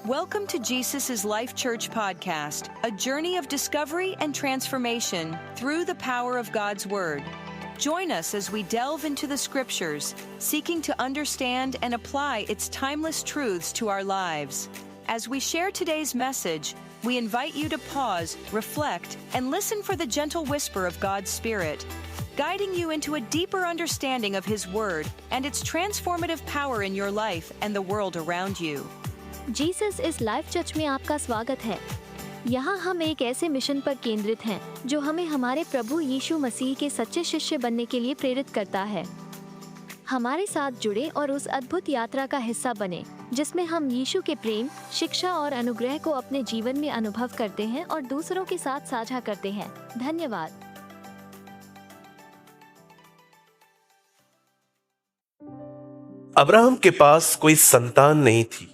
Welcome to Jesus' Life Church podcast, a journey of discovery and transformation through the power of God's Word. Join us as we delve into the Scriptures, seeking to understand and apply its timeless truths to our lives. As we share today's message, we invite you to pause, reflect, and listen for the gentle whisper of God's Spirit, guiding you into a deeper understanding of His Word and its transformative power in your life and the world around you. Jesus इस life church में आपका स्वागत है। यहाँ हम एक ऐसे mission पर केंद्रित हैं जो हमें हमारे प्रभु यीशु मसीह के सच्चे शिष्य बनने के लिए प्रेरित करता है। हमारे साथ जुड़े और उस अद्भुत यात्रा का हिस्सा बने जिसमें हम यीशु के प्रेम, शिक्षा और अनुग्रह को अपने जीवन में अनुभव करते हैं और दूसरों के साथ साझा करते हैं। धन्यवाद। अब्राहम के पास कोई संतान नहीं थी,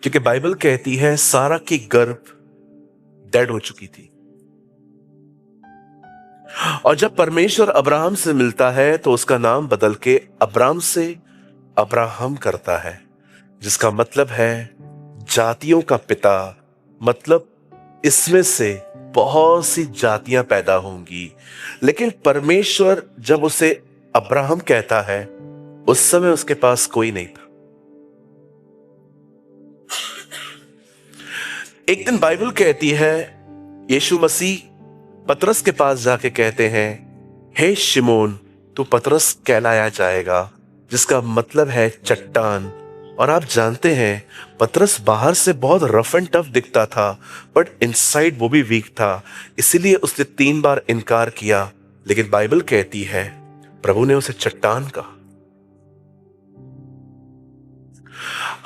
क्योंकि बाइबल कहती है सारा की गर्भ डेड हो चुकी थी। और जब परमेश्वर अब्राहम से मिलता है तो उसका नाम बदल के अब्राम से अब्राहम करता है, जिसका मतलब है जातियों का पिता। मतलब इसमें से बहुत सी जातियां पैदा होंगी। लेकिन परमेश्वर जब उसे अब्राहम कहता है, उस समय उसके पास कोई नहीं था। एक दिन बाइबल कहती है यीशु मसीह पतरस के पास जाके कहते हैं, हे शिमोन, तू पतरस कहलाया जाएगा, जिसका मतलब है चट्टान। और आप जानते हैं पतरस बाहर से बहुत रफ एंड टफ दिखता था, बट इनसाइड वो भी वीक था। इसीलिए उसने 3 बार इनकार किया। लेकिन बाइबल कहती है प्रभु ने उसे चट्टान कहा।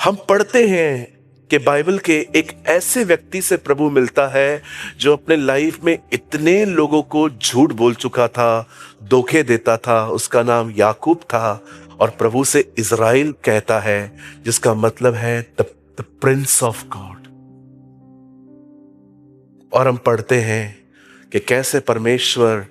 हम पढ़ते हैं कि बाइबल के एक ऐसे व्यक्ति से प्रभु मिलता है जो अपने लाइफ में इतने लोगों को झूठ बोल चुका था, धोखे देता था। उसका नाम याकूब था। और प्रभु से इज़राइल कहता है, जिसका मतलब है द प्रिंस ऑफ गॉड। और हम पढ़ते हैं कि कैसे परमेश्वर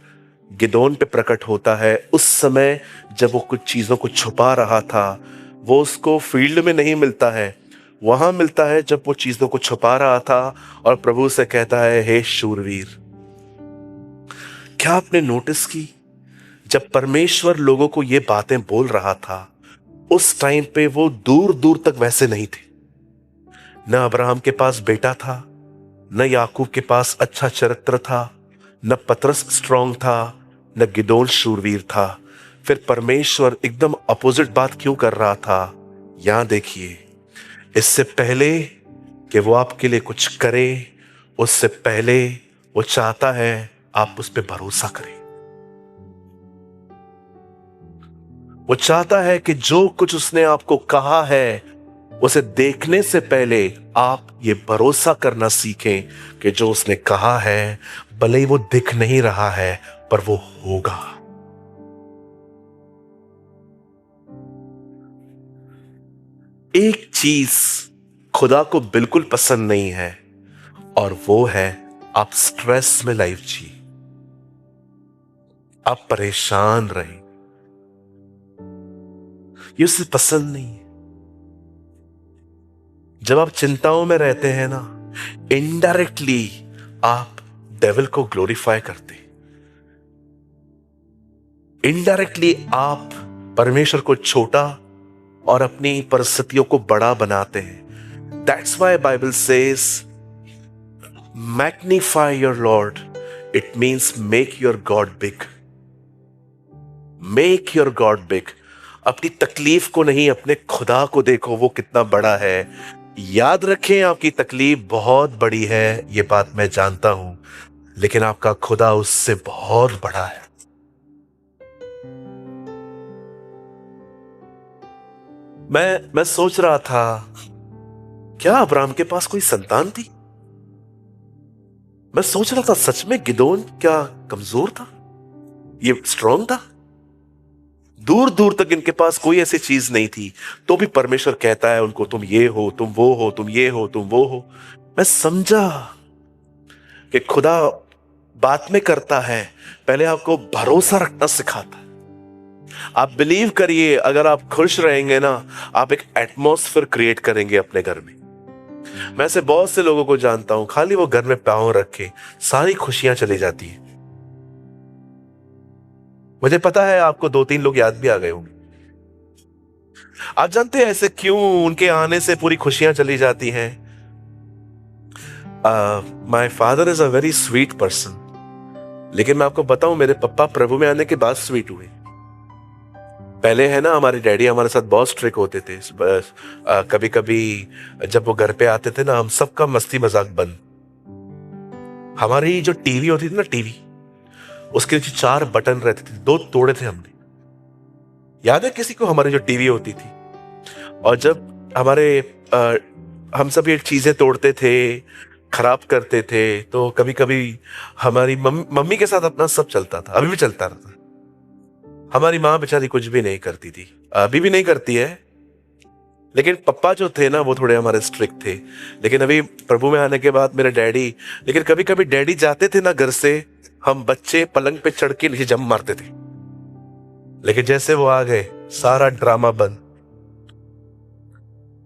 गिदोन पे प्रकट होता है। उस समय जब वो कुछ चीजों को छुपा रहा था, वो उसको फील्ड में नहीं मिलता है, वहां मिलता है जब वो चीजों को छुपा रहा था। और प्रभु से कहता है, हे शूरवीर। क्या आपने नोटिस की, जब परमेश्वर लोगों को ये बातें बोल रहा था, उस टाइम पे वो दूर दूर तक वैसे नहीं थे। न अब्राहम के पास बेटा था, न याकूब के पास अच्छा चरित्र था, न पतरस स्ट्रांग था, न गिदोन शूरवीर था। फिर परमेश्वर एकदम अपोजिट बात क्यों कर रहा था? यहां देखिए, इससे पहले कि वो आपके लिए कुछ करे, उससे पहले वो चाहता है आप उस पर भरोसा करें। वो चाहता है कि जो कुछ उसने आपको कहा है, उसे देखने से पहले आप ये भरोसा करना सीखें कि जो उसने कहा है, भले ही वो दिख नहीं रहा है, पर वो होगा। एक चीज खुदा को बिल्कुल पसंद नहीं है, और वो है आप स्ट्रेस में लाइफ जी, आप परेशान रहें। ये उसे पसंद नहीं है। जब आप चिंताओं में रहते हैं ना, इनडायरेक्टली आप डेविल को ग्लोरीफाई करते, इनडायरेक्टली आप परमेश्वर को छोटा और अपनी परिस्थितियों को बड़ा बनाते हैं। That's why Bible says, magnify your Lord. It means make your God big. Make your God big. अपनी तकलीफ को नहीं, अपने खुदा को देखो, वो कितना बड़ा है। याद रखें, आपकी तकलीफ बहुत बड़ी है, ये बात मैं जानता हूं, लेकिन आपका खुदा उससे बहुत बड़ा है। मैं सोच रहा था, क्या अब्राहम के पास कोई संतान थी? मैं सोच रहा था, सच में गिदोन क्या कमजोर था? ये स्ट्रांग था? दूर दूर तक इनके पास कोई ऐसी चीज नहीं थी, तो भी परमेश्वर कहता है उनको, तुम ये हो, तुम वो हो, तुम ये हो, तुम वो हो। मैं समझा कि खुदा बात में करता है, पहले आपको भरोसा रखना सिखाता है। आप बिलीव करिए, अगर आप खुश रहेंगे ना, आप एक एटमॉस्फेयर क्रिएट करेंगे अपने घर में। मैं ऐसे बहुत से लोगों को जानता हूं, खाली वो घर में पांव रखे सारी खुशियां चली जाती है। मुझे पता है आपको 2-3 लोग याद भी आ गए होंगे। आप जानते हैं ऐसे क्यों उनके आने से पूरी खुशियां चली जाती हैं? My father is a very sweet person, लेकिन मैं आपको बताऊं, मेरे पापा प्रभु में आने के बाद स्वीट हुए। पहले है ना, हमारे डैडी हमारे साथ बहुत स्ट्रिक्ट होते थे। कभी कभी जब वो घर पे आते थे ना, हम सबका मस्ती मजाक बंद। हमारी जो टीवी होती थी ना, टीवी, उसके नीचे 4 बटन रहते थे, 2 तोड़े थे हमने। याद है किसी को हमारी जो टीवी होती थी? और जब हम सब ये चीजें तोड़ते थे, खराब करते थे, तो कभी कभी हमारी मम्मी के साथ अपना सब चलता था, अभी भी चलता रहता। हमारी माँ बेचारी कुछ भी नहीं करती थी, अभी भी नहीं करती है, लेकिन पापा जो थे ना वो थोड़े हमारे स्ट्रिक्ट थे। लेकिन अभी प्रभु में आने के बाद मेरे डैडी, लेकिन कभी कभी डैडी जाते थे ना घर से, हम बच्चे पलंग पे चढ़ के नीचे जम मारते थे। लेकिन जैसे वो आ गए, सारा ड्रामा बंद।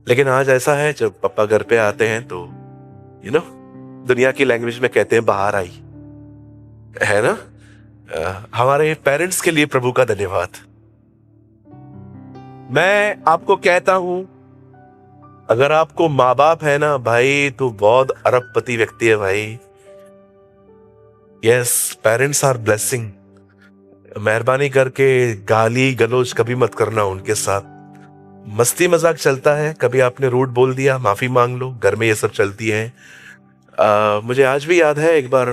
लेकिन आज ऐसा है, जब पापा घर पे आते हैं तो दुनिया की लैंग्वेज में कहते हैं बाहर आई, है ना। हमारे पेरेंट्स के लिए प्रभु का धन्यवाद। मैं आपको कहता हूं, अगर आपको माँ बाप है ना भाई, तो बहुत अरबपति व्यक्ति है भाई। Yes, parents are blessing. मेहरबानी करके गाली गलौज कभी मत करना उनके साथ। मस्ती मजाक चलता है, कभी आपने रूड बोल दिया, माफी मांग लो, घर में ये सब चलती है। मुझे आज भी याद है, एक बार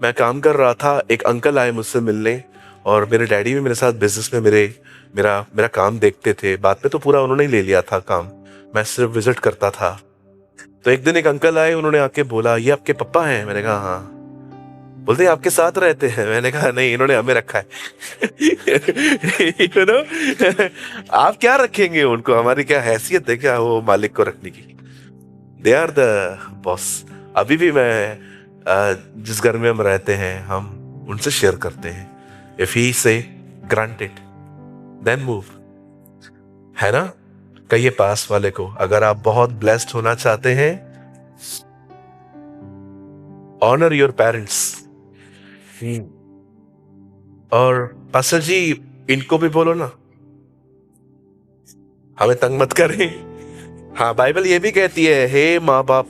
मैं काम कर रहा था, एक अंकल आए मुझसे मिलने, और मेरे डैडी भी मेरे साथ बिजनेस में मेरा काम देखते थे। बाद में तो पूरा उन्होंने ही ले लिया था काम, मैं सिर्फ विजिट करता था। तो एक दिन एक अंकल आए, उन्होंने आके बोला, ये आपके पापा हैं? मैंने कहा हाँ। बोलते आपके साथ रहते हैं? मैंने कहा नहीं, इन्होंने हमें रखा है। आप क्या रखेंगे उनको, हमारी क्या हैसियत है क्या वो मालिक को रखने की? They are the boss. अभी भी मैं जिस घर में हम रहते हैं, हम उनसे शेयर करते हैं, इफ ही से ग्रांटेड देन मूव, है ना। कहिए पास वाले को, अगर आप बहुत ब्लेस्ड होना चाहते हैं, ऑनर योर पेरेंट्स। और पास्टर जी, इनको भी बोलो ना, हमें तंग मत करें। हाँ, बाइबल ये भी कहती है, हे माँ बाप,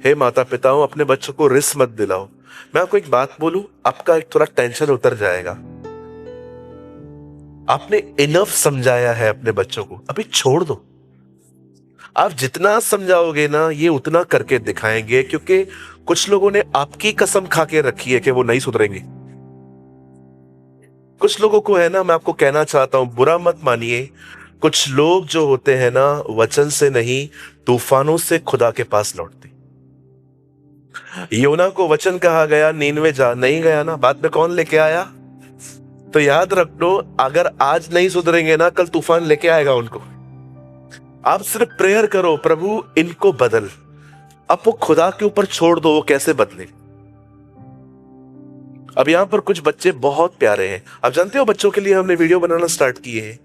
हे माता पिताओं, अपने बच्चों को रिस्क मत दिलाओ। मैं आपको एक बात बोलूं, आपका एक थोड़ा टेंशन उतर जाएगा। आपने इनफ समझाया है अपने बच्चों को, अभी छोड़ दो। आप जितना समझाओगे ना, ये उतना करके दिखाएंगे, क्योंकि कुछ लोगों ने आपकी कसम खा के रखी है कि वो नहीं सुधरेंगे। कुछ लोगों को है ना, मैं आपको कहना चाहता हूं, बुरा मत मानिए, कुछ लोग जो होते हैं ना, वचन से नहीं तूफानों से खुदा के पास लौटते। योना को वचन कहा गया, नीनवे जा, नहीं गया ना, बाद में कौन लेके आया? तो याद रख लो, अगर आज नहीं सुधरेंगे ना, कल तूफान लेके आएगा उनको। आप सिर्फ प्रेयर करो, प्रभु इनको बदल। अब वो खुदा के ऊपर छोड़ दो, वो कैसे बदले। अब यहां पर कुछ बच्चे बहुत प्यारे हैं, आप जानते हो, बच्चों के लिए हमने वीडियो बनाना स्टार्ट किए हैं।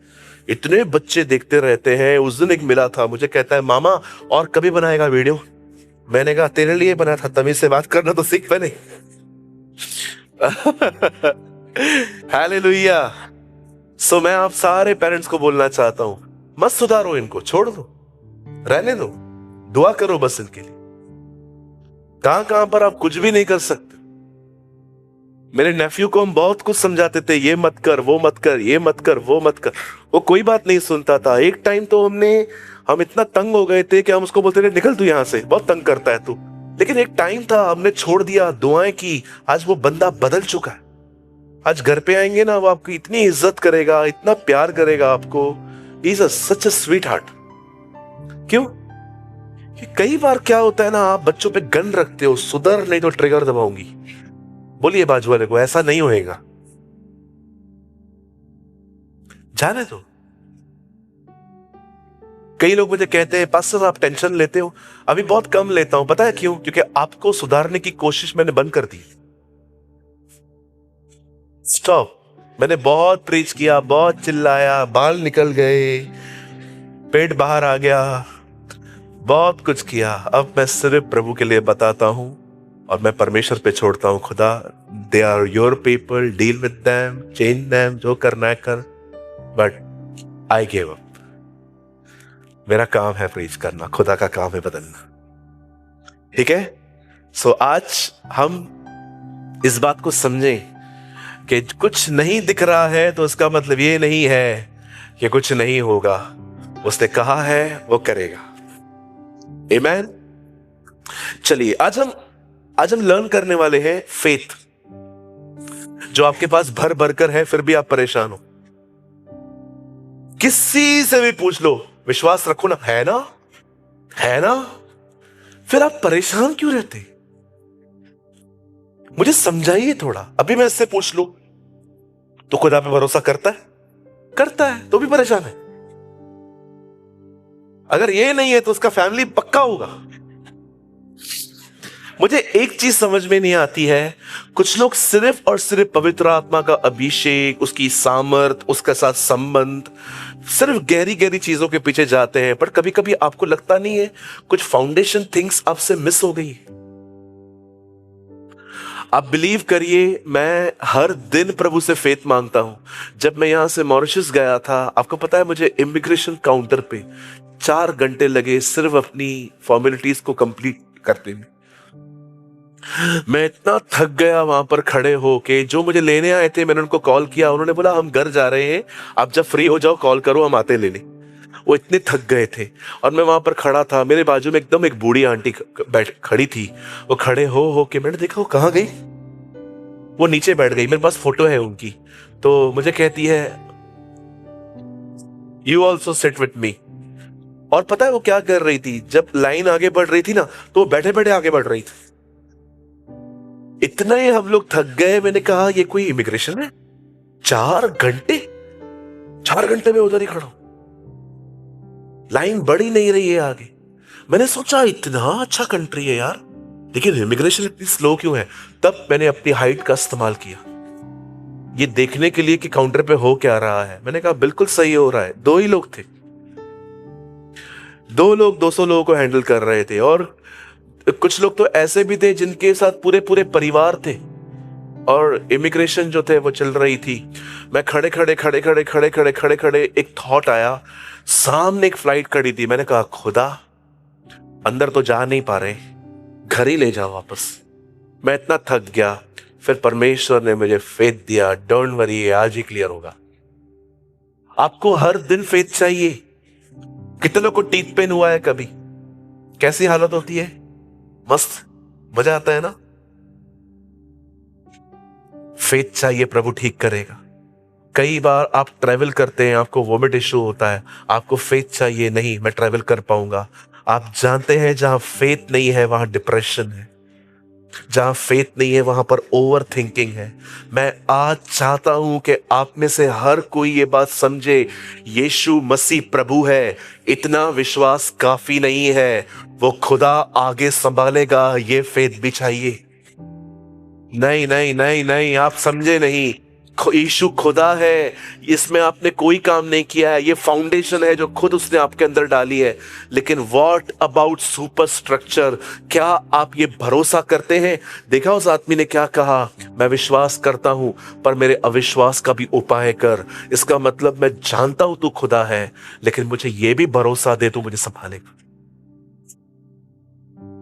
इतने बच्चे देखते रहते हैं। उस दिन एक मिला था, मुझे कहता है, मामा और कभी बनाएगा वीडियो? मैंने कहा तेरे लिए बना था, तमीज से बात करना तो सीख पहले। हालेलुया। सो मैं आप सारे पेरेंट्स को बोलना चाहता हूं, मत सुधारो इनको, छोड़ दो, रहने दो, दुआ करो बस इनके लिए। कहां पर आप कुछ भी नहीं कर सकते। मेरे नेफ्यू को हम बहुत कुछ समझाते थे, ये मत कर, वो मत कर, ये मत कर, वो मत कर, वो कोई बात नहीं सुनता था। एक टाइम तो हम इतना तंग हो गए थे कि हम उसको बोलते थे, निकल तू यहां से, बहुत तंग करता है तू। लेकिन एक टाइम था, हमने छोड़ दिया, दुआएं की, आज वो बंदा बदल चुका है। आज घर पे आएंगे ना, वो आपकी इतनी इज्जत करेगा, इतना प्यार करेगा आपको। He is such a sweet heart. क्यों? कई बार क्या होता है ना, आप बच्चों पे गन रखते हो, सुधर नहीं तो ट्रिगर दबाऊंगी। बोलिए बाजू वाले को, ऐसा नहीं होएगा, जाने दो। कई लोग मुझे कहते हैं, पास्टर आप टेंशन लेते हो। अभी बहुत कम लेता हूं, पता है क्यों? क्योंकि आपको सुधारने की कोशिश मैंने बंद कर दी। स्टॉप। मैंने बहुत प्रीच किया, बहुत चिल्लाया, बाल निकल गए, पेट बाहर आ गया, बहुत कुछ किया। अब मैं सिर्फ प्रभु के लिए बताता हूं और मैं परमेश्वर पे छोड़ता हूं। खुदा, they are your people, deal with them, change them, जो करना है कर, बट आई गिव अप। मेरा काम है प्रीच करना, खुदा का काम है बदलना। ठीक है? सो आज हम इस बात को समझें कि कुछ नहीं दिख रहा है तो उसका मतलब ये नहीं है कि कुछ नहीं होगा। उसने कहा है वो करेगा। आमीन। चलिए आज हम लर्न करने वाले हैं फेथ, जो आपके पास भर भर कर है फिर भी आप परेशान हो। किसी से भी पूछ लो, विश्वास रखो ना, है ना, है ना, फिर आप परेशान क्यों रहते? मुझे समझाइए थोड़ा। अभी मैं इससे पूछ लूं तो खुदा पे भरोसा करता है? करता है तो भी परेशान है। अगर ये नहीं है तो उसका फैमिली पक्का होगा। मुझे एक चीज समझ में नहीं आती है, कुछ लोग सिर्फ और सिर्फ पवित्र आत्मा का अभिषेक, उसकी सामर्थ, उसके साथ संबंध, सिर्फ गहरी गहरी चीजों के पीछे जाते हैं, पर कभी कभी आपको लगता नहीं है कुछ फाउंडेशन थिंग्स आपसे मिस हो गई। आप बिलीव करिए, मैं हर दिन प्रभु से फेथ मांगता हूं। जब मैं यहां से मॉरिशस गया था, आपको पता है, मुझे इमिग्रेशन काउंटर पे 4 घंटे लगे सिर्फ अपनी फॉर्मेलिटीज को कंप्लीट करते में। मैं इतना थक गया वहां पर खड़े होके। जो मुझे लेने आए थे मैंने उनको कॉल किया, उन्होंने बोला हम घर जा रहे हैं, आप जब फ्री हो जाओ कॉल करो, हम आते लेने। वो इतने थक गए थे और मैं वहां पर खड़ा था। मेरे बाजू में एकदम एक बूढ़ी आंटी बैठ खड़ी थी। वो खड़े हो के मैंने देखा वो कहां गई, वो नीचे बैठ गई। मेरे पास फोटो है उनकी। तो मुझे कहती है you also sit with me. और पता है वो क्या कर रही थी? जब लाइन आगे बढ़ रही थी ना, तो वो बैठे बैठे आगे बढ़ रही थी। इतना ही हम लोग थक गए। मैंने कहा ये कोई इमिग्रेशन है? 4 घंटे में उधर ही खड़ा हूं, लाइन बढ़ ही नहीं रही है आगे। मैंने सोचा इतना अच्छा कंट्री है यार, लेकिन इमिग्रेशन इतनी स्लो क्यों है? तब मैंने अपनी हाइट का इस्तेमाल किया ये देखने के लिए कि काउंटर पे हो क्या रहा है। मैंने कहा बिल्कुल सही हो रहा है। 2 ही लोग थे, 2 लोग 200 लोगों को हैंडल कर रहे थे, और कुछ लोग तो ऐसे भी थे जिनके साथ पूरे पूरे परिवार थे, और इमिग्रेशन जो थे वो चल रही थी। मैं खड़े खड़े एक थॉट आया, सामने एक फ्लाइट खड़ी थी। मैंने कहा खुदा, अंदर तो जा नहीं पा रहे, घर ही ले जाओ वापस। मैं इतना थक गया। फिर परमेश्वर ने मुझे फेथ दिया, डोंट वरी, आज ही क्लियर होगा। आपको हर दिन फेथ चाहिए। कितनों को टीथ पेन हुआ है कभी? कैसी हालत होती है? मस्त, मजा आता है ना? फेथ चाहिए, प्रभु ठीक करेगा। कई बार आप ट्रैवल करते हैं, आपको वोमिट इश्यू होता है, आपको फेथ चाहिए, नहीं मैं ट्रैवल कर पाऊंगा। आप जानते हैं जहां फेथ नहीं है वहां डिप्रेशन है, जहां फेथ नहीं है वहां पर ओवर थिंकिंग है। मैं आज चाहता हूं कि आप में से हर कोई ये बात समझे, यीशु मसीह प्रभु है। इतना विश्वास काफी नहीं है, वो खुदा आगे संभालेगा, ये फेथ भी चाहिए। नहीं नहीं नहीं नहीं, आप समझे नहीं। यीशु खुदा है, इसमें आपने कोई काम नहीं किया है, ये फाउंडेशन है जो खुद उसने आपके अंदर डाली है। लेकिन व्हाट अबाउट सुपर स्ट्रक्चर? क्या आप ये भरोसा करते हैं? देखा उस आदमी ने क्या कहा, मैं विश्वास करता हूं पर मेरे अविश्वास का भी उपाय कर। इसका मतलब मैं जानता हूं तू खुदा है, लेकिन मुझे ये भी भरोसा दे तू मुझे संभालेगा।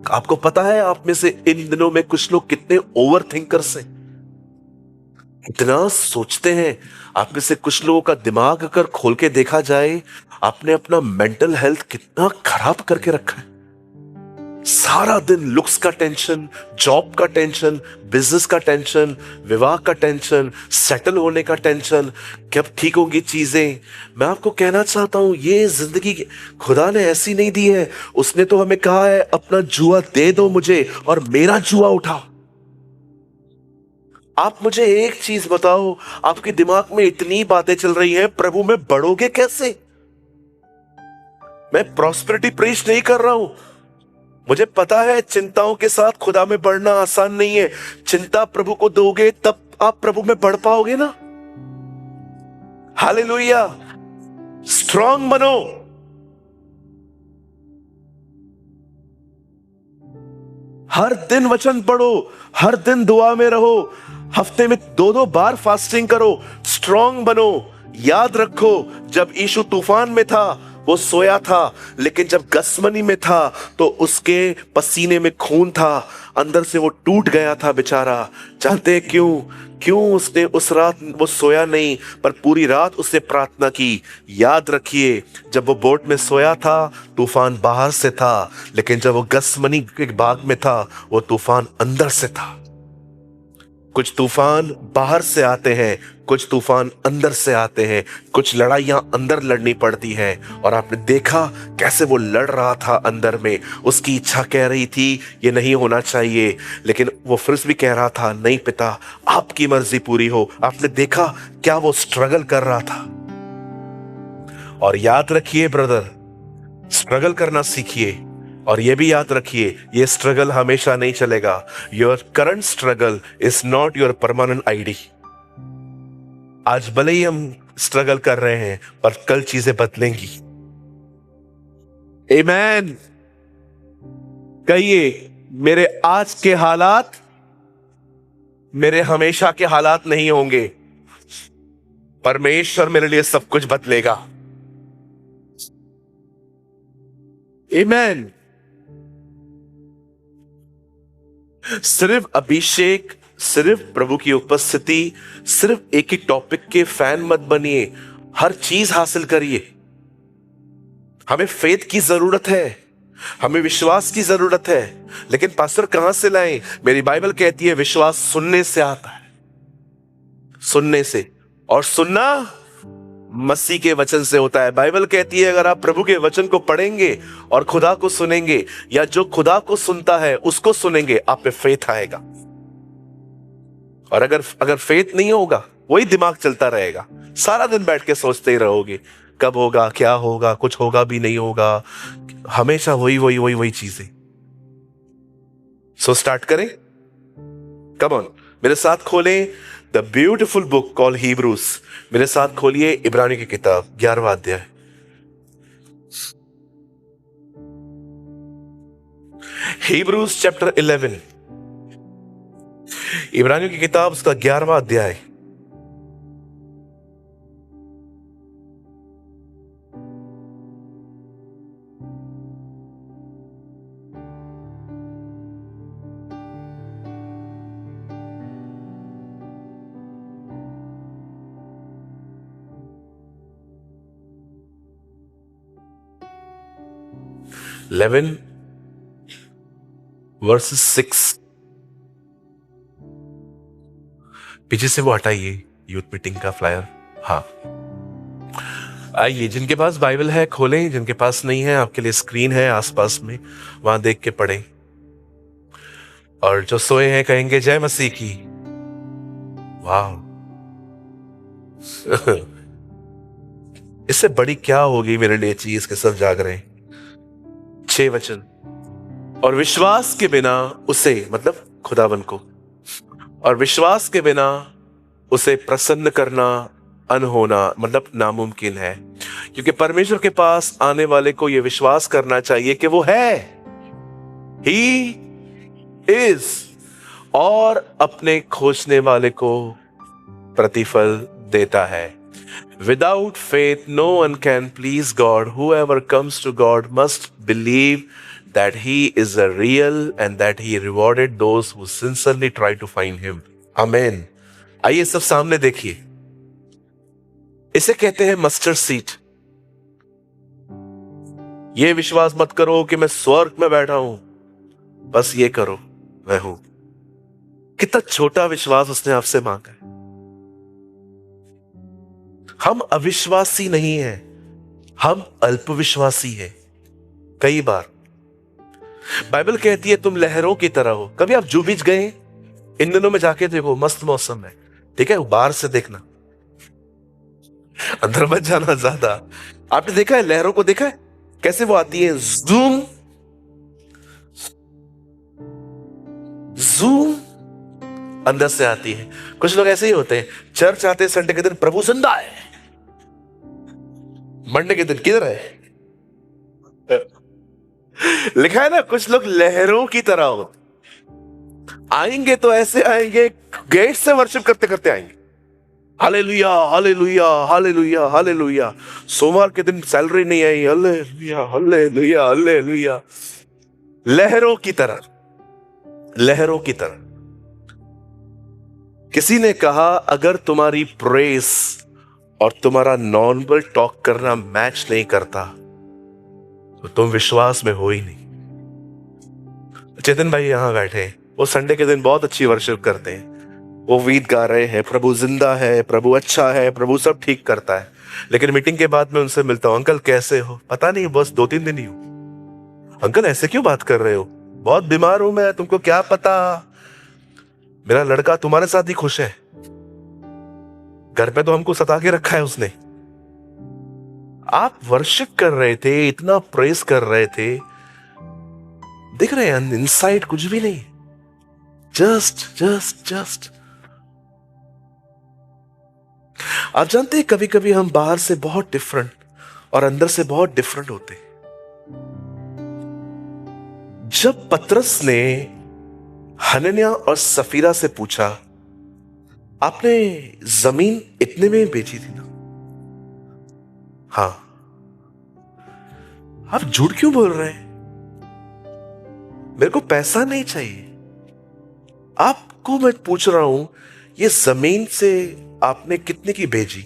आपको पता है आप में से इन दिनों में कुछ लोग कितने ओवर थिंकर्स हैं, इतना सोचते हैं। आप में से कुछ लोगों का दिमाग अगर खोल के देखा जाए, आपने अपना मेंटल हेल्थ कितना खराब करके रखा है। सारा दिन लुक्स का टेंशन, जॉब का टेंशन, बिजनेस का टेंशन, विवाह का टेंशन, सेटल होने का टेंशन, कब ठीक होंगी चीजें। मैं आपको कहना चाहता हूं, ये जिंदगी खुदा ने ऐसी नहीं दी है। उसने तो हमें कहा है अपना जुआ दे दो मुझे और मेरा जुआ उठाओ। आप मुझे एक चीज बताओ, आपके दिमाग में इतनी बातें चल रही हैं, प्रभु में बढ़ोगे कैसे? मैं प्रॉस्पेरिटी प्रीच नहीं कर रहा हूं। मुझे पता है चिंताओं के साथ खुदा में बढ़ना आसान नहीं है। चिंता प्रभु को दोगे तब आप प्रभु में बढ़ पाओगे ना। हालेलुया। स्ट्रांग बनो। हर दिन वचन पढ़ो, हर दिन दुआ में रहो, हफ्ते में 2-2 बार फास्टिंग करो, स्ट्रांग बनो। याद रखो, जब यीशु तूफान में था वो सोया था, लेकिन जब गसमनी में था तो उसके पसीने में खून था, अंदर से वो टूट गया था बेचारा। जानते हैं क्यों उसने उस रात वो सोया नहीं, पर पूरी रात उसने प्रार्थना की। याद रखिए, जब वो बोट में सोया था तूफान बाहर से था, लेकिन जब वो गसमनी के बाग में था वो तूफान अंदर से था। कुछ तूफान बाहर से आते हैं, कुछ तूफान अंदर से आते हैं, कुछ लड़ाइयां अंदर लड़नी पड़ती हैं। और आपने देखा कैसे वो लड़ रहा था अंदर में। उसकी इच्छा कह रही थी ये नहीं होना चाहिए, लेकिन वो फिर भी कह रहा था नहीं पिता, आपकी मर्जी पूरी हो। आपने देखा क्या वो स्ट्रगल कर रहा था। और याद रखिए ब्रदर, स्ट्रगल करना सीखिए। और ये भी याद रखिए, ये स्ट्रगल हमेशा नहीं चलेगा। Your current struggle is not your permanent ID. आज भले ही हम स्ट्रगल कर रहे हैं, पर कल चीजें बदलेंगी। आमीन। कहिए, मेरे आज के हालात मेरे हमेशा के हालात नहीं होंगे। परमेश्वर मेरे लिए सब कुछ बदलेगा। आमीन। सिर्फ अभिषेक, सिर्फ प्रभु की उपस्थिति, सिर्फ एक ही टॉपिक के फैन मत बनिए। हर चीज हासिल करिए। हमें फेथ की जरूरत है, हमें विश्वास की जरूरत है, लेकिन पास्टर कहां से लाएं? मेरी बाइबल कहती है विश्वास सुनने से आता है, सुनने से, और सुनना मसीह के वचन से होता है। बाइबल कहती है अगर आप प्रभु के वचन को पढ़ेंगे और खुदा को सुनेंगे, या जो खुदा को सुनता है उसको सुनेंगे, आप पे फेथ आएगा। और अगर फेथ नहीं होगा, वही दिमाग चलता रहेगा, सारा दिन बैठ के सोचते ही रहोगे कब होगा, क्या होगा, कुछ होगा भी नहीं होगा, हमेशा वही चीजें। सो स्टार्ट करें। कम ऑन, मेरे साथ खोलें the beautiful book call Hebrews. मेरे साथ खोलिए इब्रानियों की किताब 11वां अध्याय। हीब्रूज चैप्टर 11, इब्रानियों की किताब उसका 11वां अध्याय। वर्सेस 6। पीछे से वो हटाइए, यूथ मीटिंग का फ्लायर। हाँ, आइए, जिनके पास बाइबल है खोलें, जिनके पास नहीं है आपके लिए स्क्रीन है आसपास में, वहां देख के पढ़ें। और जो सोए हैं कहेंगे जय मसीह की। वाह इससे बड़ी क्या होगी मेरे लिए चीज के सब जाग रहे हैं। 6 वचन। और विश्वास के बिना उसे, मतलब खुदावन को, और विश्वास के बिना उसे प्रसन्न करना अनहोना, मतलब नामुमकिन है। क्योंकि परमेश्वर के पास आने वाले को यह विश्वास करना चाहिए कि वो है, ही इज, और अपने खोजने वाले को प्रतिफल देता है। Without faith, no one can please God. Whoever comes to God must believe that He is a real and that He rewarded those who sincerely try to find Him. Amen. आइए सब सामने देखिए। इसे कहते हैं मस्टर्ड सीड। ये विश्वास मत करो कि मैं स्वर्ग में बैठा हूं, बस ये करो मैं हूं। कितना छोटा विश्वास उसने आपसे मांगा है। हम अविश्वासी नहीं हैं, हम अल्पविश्वासी हैं। कई बार बाइबल कहती है तुम लहरों की तरह हो। कभी आप जू बीच गए? इन दिनों में जाके देखो, मस्त मौसम है, ठीक है, बाहर से देखना, अंदर मत जाना ज्यादा। आपने देखा है लहरों को? देखा है कैसे वो आती है, जूम जूम अंदर से आती है। कुछ लोग ऐसे ही होते हैं, चर्च आते हैं संडे के दिन, प्रभु जिंदा है, मरने के दिन किधर है? लिखा है ना, कुछ लोग लहरों की तरह होते, आएंगे तो ऐसे आएंगे, गेट से वर्शिप करते करते आएंगे, हालेलुया हालेलुया हालेलुया हालेलुया। सोमवार के दिन सैलरी नहीं आई, हालेलुया हालेलुया हालेलुया। लहरों की तरह, लहरों की तरह। किसी ने कहा अगर तुम्हारी प्रेस और तुम्हारा नॉर्मल टॉक करना मैच नहीं करता तो तुम विश्वास में हो ही नहीं। चेतन भाई यहां बैठे, वो संडे के दिन बहुत अच्छी वर्शिप करते हैं, वो गीत गा रहे हैं, प्रभु जिंदा है, प्रभु अच्छा है, प्रभु सब ठीक करता है। लेकिन मीटिंग के बाद मैं उनसे मिलता हूं, अंकल कैसे हो? पता नहीं, बस 2-3 दिन ही हूं। अंकल ऐसे क्यों बात कर रहे हो? बहुत बीमार हूं मैं, तुमको क्या पता, मेरा लड़का तुम्हारे साथ ही खुश है, घर पे तो हमको सता के रखा है उसने। आप वर्शिप कर रहे थे, इतना प्रेस कर रहे थे, दिख रहे हैं इनसाइड कुछ भी नहीं, जस्ट। आप जानते हैं कभी कभी हम बाहर से बहुत डिफरेंट और अंदर से बहुत डिफरेंट होते हैं। जब पतरस ने हनन्याह और सफीरा से पूछा, आपने जमीन इतने में बेची थी ना? हाँ। आप झूठ क्यों बोल रहे हैं? मेरे को पैसा नहीं चाहिए। आपको मैं पूछ रहा हूं, ये जमीन से आपने कितने की भेजी?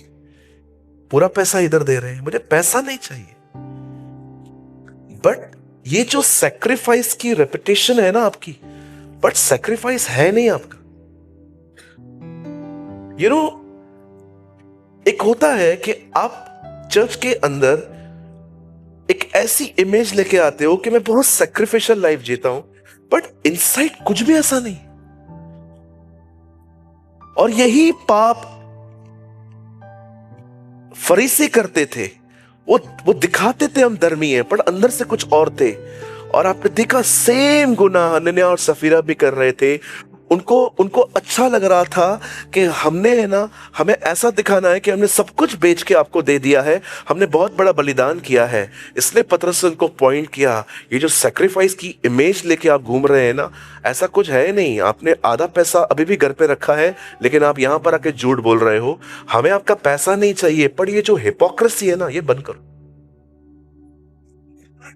पूरा पैसा इधर दे रहे हैं, मुझे पैसा नहीं चाहिए। बट ये जो सैक्रिफाइस की रेपुटेशन है ना आपकी, बट सैक्रिफाइस है नहीं आपका। यू नो, एक होता है कि आप चर्च के अंदर एक ऐसी इमेज लेके आते हो कि मैं बहुत सैक्रिफिशियल लाइफ जीता हूं, बट इनसाइड कुछ भी ऐसा नहीं। और यही पाप फरीसी करते थे, वो दिखाते थे हम धर्मी हैं, पर अंदर से कुछ और थे। और आपने देखा सेम गुनाह हनन्याह और सफीरा भी कर रहे थे। उनको अच्छा लग रहा था कि हमने है ना, हमें ऐसा दिखाना है कि हमने सब कुछ बेच के आपको दे दिया है, हमने बहुत बड़ा बलिदान किया है। इसलिए पतरस ने उनको पॉइंट किया, ये जो सैक्रिफाइस की इमेज लेके आप घूम रहे हैं ना, ऐसा कुछ है नहीं। आपने आधा पैसा अभी भी घर पे रखा है, लेकिन आप यहां पर आके झूठ बोल रहे हो। हमें आपका पैसा नहीं चाहिए, पर ये जो हिपोक्रेसी है ना, ये बंद करो।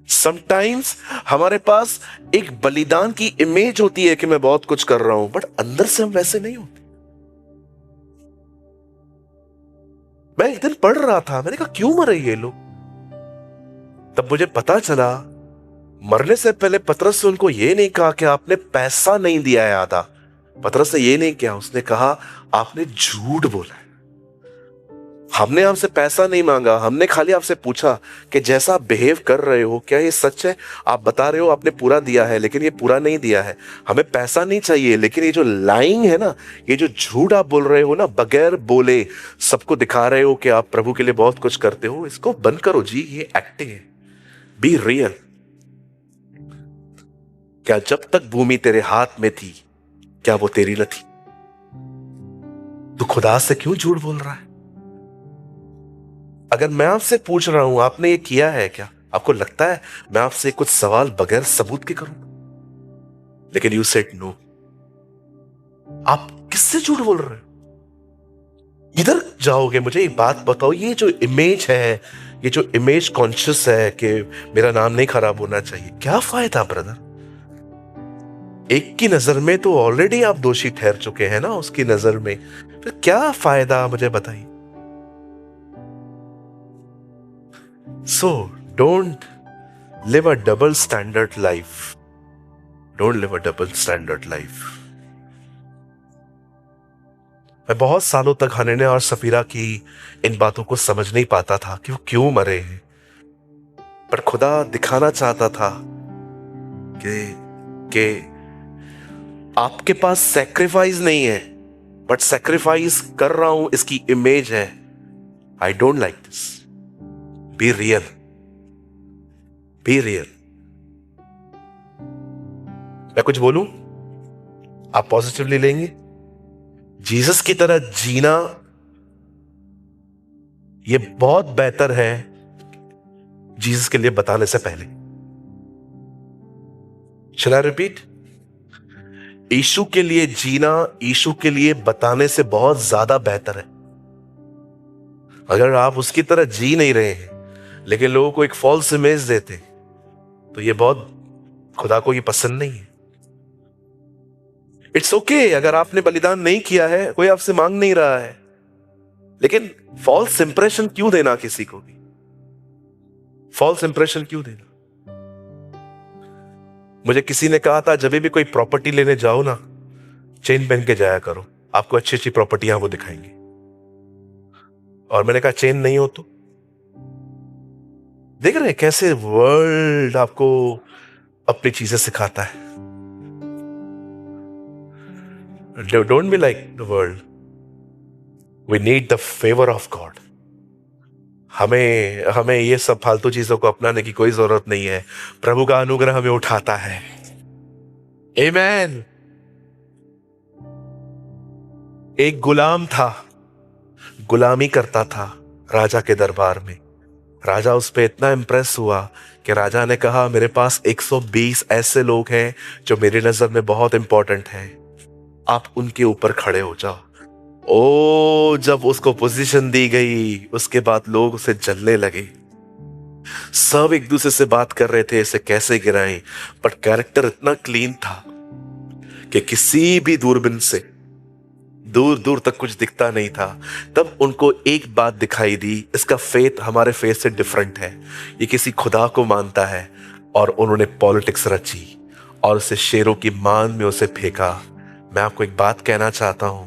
समटाइम्स हमारे पास एक बलिदान की इमेज होती है कि मैं बहुत कुछ कर रहा हूं, बट अंदर से हम वैसे नहीं होते। मैं एक दिन पढ़ रहा था, मैंने कहा क्यों मरे ये लोग? तब मुझे पता चला, मरने से पहले पतरस ने उनको ये नहीं कहा कि आपने पैसा नहीं दिया है आधा। पतरस ने ये नहीं किया, उसने कहा आपने झूठ बोला है। हमने आपसे पैसा नहीं मांगा, हमने खाली आपसे पूछा कि जैसा आप बिहेव कर रहे हो क्या ये सच है? आप बता रहे हो आपने पूरा दिया है, लेकिन ये पूरा नहीं दिया है। हमें पैसा नहीं चाहिए, लेकिन ये जो लाइंग है ना, ये जो झूठ आप बोल रहे हो ना, बगैर बोले सबको दिखा रहे हो कि आप प्रभु के लिए बहुत कुछ करते हो, इसको बंद करो जी। ये एक्टिंग है। Be real. क्या जब तक भूमि तेरे हाथ में थी, क्या वो तेरी न थी? तू खुदा से क्यों झूठ बोल रहा है? अगर मैं आपसे पूछ रहा हूं आपने ये किया है क्या, आपको लगता है मैं आपसे कुछ सवाल बगैर सबूत के करूं? लेकिन यू सेड नो। आप किससे झूठ बोल रहे हो? इधर जाओगे, मुझे एक बात बताओ, ये जो इमेज है, ये जो इमेज कॉन्शियस है कि मेरा नाम नहीं खराब होना चाहिए, क्या फायदा ब्रदर? एक की नजर में तो ऑलरेडी आप दोषी ठहर चुके हैं ना, उसकी नजर में फिर क्या फायदा, मुझे बताइए। So, don't live a double standard life. Don't live a double standard life. मैं बहुत सालों तक हनन्याह और सफीरा की इन बातों को समझ नहीं पाता था कि वो क्यों मरे हैं, पर खुदा दिखाना चाहता था कि आपके पास सैक्रिफाइस नहीं है, बट सैक्रिफाइस कर रहा हूं इसकी इमेज है। I don't like this. Be real, be real. मैं कुछ बोलूं, आप पॉजिटिवली लेंगे? जीसस की तरह जीना ये बहुत बेहतर है जीसस के लिए बताने से पहले। शैल आई रिपीट? यीशु के लिए जीना यीशु के लिए बताने से बहुत ज्यादा बेहतर है। अगर आप उसकी तरह जी नहीं रहे हैं लेकिन लोगों को एक फॉल्स इमेज देते, तो ये बहुत खुदा को ये पसंद नहीं है। इट्स ओके अगर आपने बलिदान नहीं किया है, कोई आपसे मांग नहीं रहा है, लेकिन फॉल्स इंप्रेशन क्यों देना किसी को भी? फॉल्स इंप्रेशन क्यों देना? मुझे किसी ने कहा था जब भी कोई प्रॉपर्टी लेने जाओ ना, चेन पहन के जाया करो, आपको अच्छी अच्छी प्रॉपर्टियां वो दिखाएंगे। और मैंने कहा चेन नहीं हो तो? देख रहे हैं कैसे वर्ल्ड आपको अपनी चीजें सिखाता है। Don't be like the world. We need the favour of God. हमें ये सब फालतू चीजों को अपनाने की कोई जरूरत नहीं है। प्रभु का अनुग्रह हमें उठाता है। आमीन। एक गुलाम था, गुलामी करता था राजा के दरबार में। राजा उस पे इतना इंप्रेस हुआ कि राजा ने कहा मेरे पास 120 ऐसे लोग हैं जो मेरी नजर में बहुत इंपॉर्टेंट हैं, आप उनके ऊपर खड़े हो जाओ। ओ जब उसको पोजीशन दी गई, उसके बाद लोग उसे जलने लगे। सब एक दूसरे से बात कर रहे थे इसे कैसे गिराएं, बट कैरेक्टर इतना क्लीन था कि किसी भी दूरबीन से दूर दूर तक कुछ दिखता नहीं था। तब उनको एक बात दिखाई दी, इसका फेथ हमारे फेथ से डिफरेंट है, ये किसी खुदा को मानता है। और उन्होंने पॉलिटिक्स रची और उसे शेरों की मान में उसे फेंका। मैं आपको एक बात कहना चाहता हूं,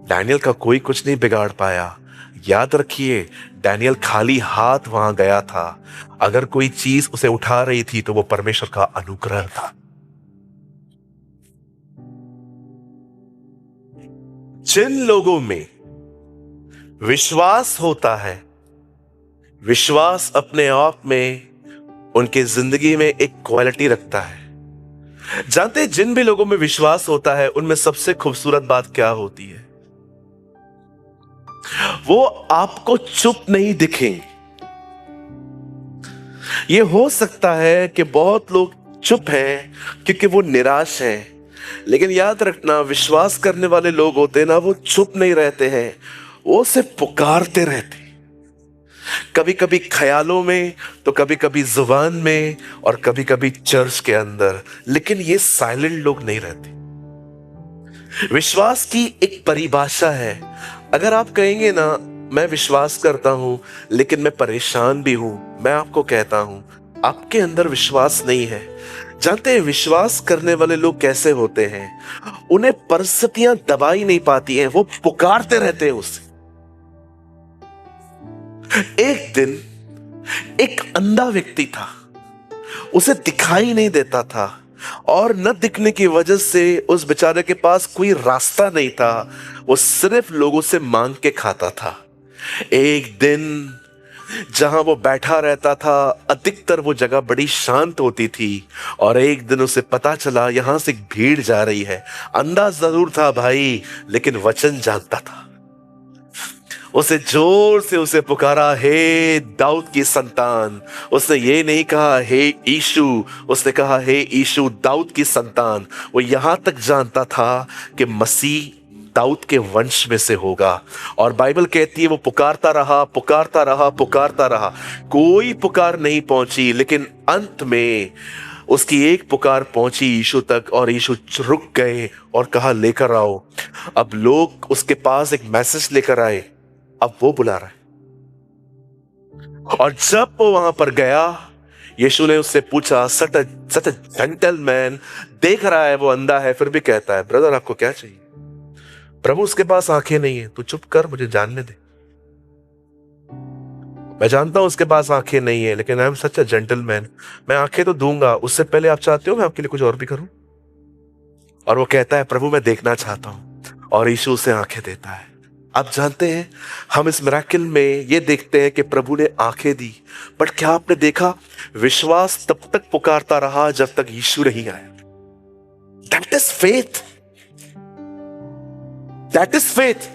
डैनियल का कोई कुछ नहीं बिगाड़ पाया। याद रखिए डैनियल खाली हाथ वहां गया था। अगर कोई चीज उसे उठा रही थी तो वो परमेश्वर का अनुग्रह था। जिन लोगों में विश्वास होता है, विश्वास अपने आप में उनके जिंदगी में एक क्वालिटी रखता है। जानते हैं जिन भी लोगों में विश्वास होता है उनमें सबसे खूबसूरत बात क्या होती है? वो आपको चुप नहीं दिखेंगे। ये हो सकता है कि बहुत लोग चुप हैं क्योंकि वो निराश हैं, लेकिन याद रखना विश्वास करने वाले लोग होते हैं ना, वो चुप नहीं रहते हैं, वो सिर्फ पुकारते रहते हैं। कभी कभी ख्यालों में, तो कभी कभी जुबान में, और कभी कभी चर्च के अंदर, लेकिन ये साइलेंट लोग नहीं रहते। विश्वास की एक परिभाषा है। अगर आप कहेंगे ना मैं विश्वास करता हूं लेकिन मैं परेशान भी हूं, मैं आपको कहता हूं आपके अंदर विश्वास नहीं है। जानते हैं विश्वास करने वाले लोग कैसे होते हैं? उन्हें परिस्थितियां दबा ही नहीं पाती हैं, वो पुकारते रहते हैं उसे। एक दिन एक अंधा व्यक्ति था, उसे दिखाई नहीं देता था, और न दिखने की वजह से उस बेचारे के पास कोई रास्ता नहीं था, वो सिर्फ लोगों से मांग के खाता था। एक दिन जहां वो बैठा रहता था, अधिकतर वो जगह बड़ी शांत होती थी, और एक दिन उसे पता चला यहां से एक भीड़ जा रही है। अंधा जरूर था भाई, लेकिन वचन जानता था। उसे जोर से उसे पुकारा, हे दाऊद की संतान। उसने ये नहीं कहा हे यीशु, उसने कहा हे यीशु दाऊद की संतान। वो यहां तक जानता था कि मसीह दाऊद के वंश में से होगा। और बाइबल कहती है वो पुकारता रहा, पुकारता रहा, पुकारता रहा, कोई पुकार नहीं पहुंची, लेकिन अंत में उसकी एक पुकार पहुंची यीशु तक, और यीशु रुक गए और कहा लेकर आओ। अब लोग उसके पास एक मैसेज लेकर आए, अब वो बुला रहा है। और जब वो वहां पर गया, यीशु ने उससे पूछा, सच अ जेंटलमैन, देख रहा है वो अंधा है, फिर भी कहता है ब्रदर आपको क्या चाहिए? प्रभु उसके पास आंखें नहीं है, तू चुप कर, मुझे जानने दे। मैं जानता हूं उसके पास आंखें नहीं है, लेकिन I am such a gentleman, मैं आंखें तो दूंगा। उससे पहले आप चाहते हो मैं आपके लिए कुछ और भी करूं? और वो कहता है प्रभु मैं देखना चाहता हूं, और यीशु उसे आंखें देता है। आप जानते हैं हम इस मिरेकल में ये देखते हैं कि प्रभु ने आंखें दी, बट क्या आपने देखा विश्वास तब तक पुकारता रहा जब तक यीशु नहीं आया। That is faith, that is faith.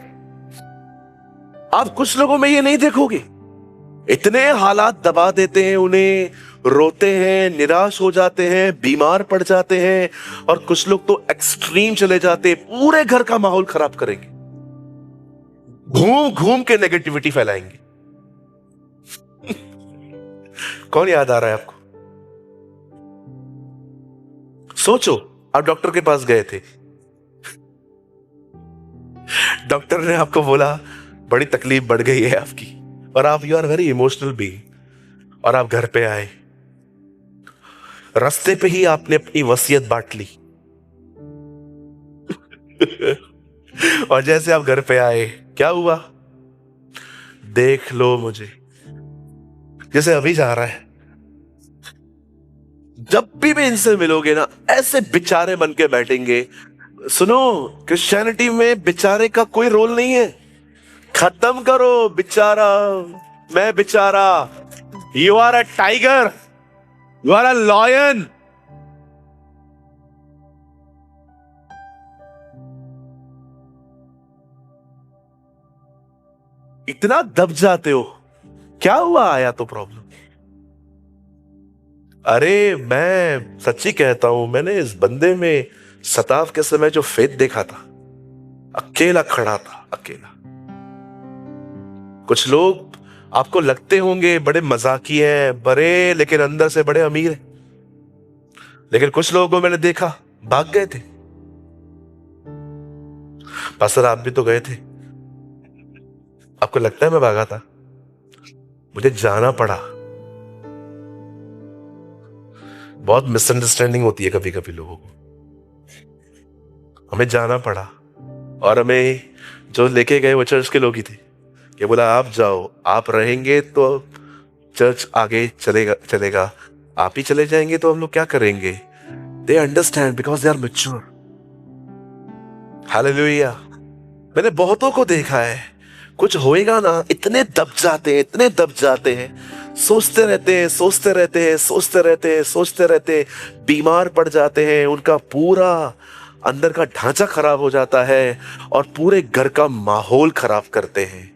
आप कुछ लोगों में ये नहीं देखोगे, इतने हालात दबा देते हैं उन्हें, रोते हैं, निराश हो जाते हैं, बीमार पड़ जाते हैं, और कुछ लोग तो एक्सट्रीम चले जाते हैं, पूरे घर का माहौल खराब करेंगे, घूम घूम के नेगेटिविटी फैलाएंगे। कौन याद आ रहा है आपको? सोचो, आप डॉक्टर के पास गए थे, डॉक्टर ने आपको बोला बड़ी तकलीफ बढ़ गई है आपकी, और आप you are very emotional being, और आप घर पे आए, रास्ते पे ही आपने अपनी वसीयत बांट ली। और जैसे आप घर पे आए, क्या हुआ? देख लो मुझे, जैसे अभी जा रहा है। जब भी इनसे मिलोगे ना, ऐसे बेचारे बन के बैठेंगे। सुनो, क्रिश्चियनिटी में बेचारे का कोई रोल नहीं है। खत्म करो बेचारा, मैं बेचारा। You are a tiger, you are a lion. इतना दब जाते हो, क्या हुआ? आया तो प्रॉब्लम। अरे मैं सच्ची कहता हूं, मैंने इस बंदे में सताव के समय जो फेथ देखा था, अकेला खड़ा था, अकेला। कुछ लोग आपको लगते होंगे बड़े मजाकी हैं, बड़े, लेकिन अंदर से बड़े अमीर हैं। लेकिन कुछ लोगों को मैंने देखा भाग गए थे। पास्टर आप भी तो गए थे, आपको लगता है मैं भागा था? मुझे जाना पड़ा। बहुत मिसअंडरस्टैंडिंग होती है कभी कभी लोगों को, हमें जाना पड़ा। और हमें जो लेके गए वो चर्च के लोग ही थे, कि बोला आप जाओ, आप रहेंगे तो चर्च आगे चलेगा, आप ही चले जाएंगे तो हम लोग क्या करेंगे? They understand because they are mature. Hallelujah. मैंने बहुतों को देखा है, कुछ होएगा ना, इतने दब जाते हैं, इतने दब जाते हैं, सोचते रहते हैं, सोचते रहते हैं, सोचते रहते हैं, सोचते रहते हैं, बीमार पड़ जाते हैं, उनका पूरा अंदर का ढांचा खराब हो जाता है, और पूरे घर का माहौल खराब करते हैं।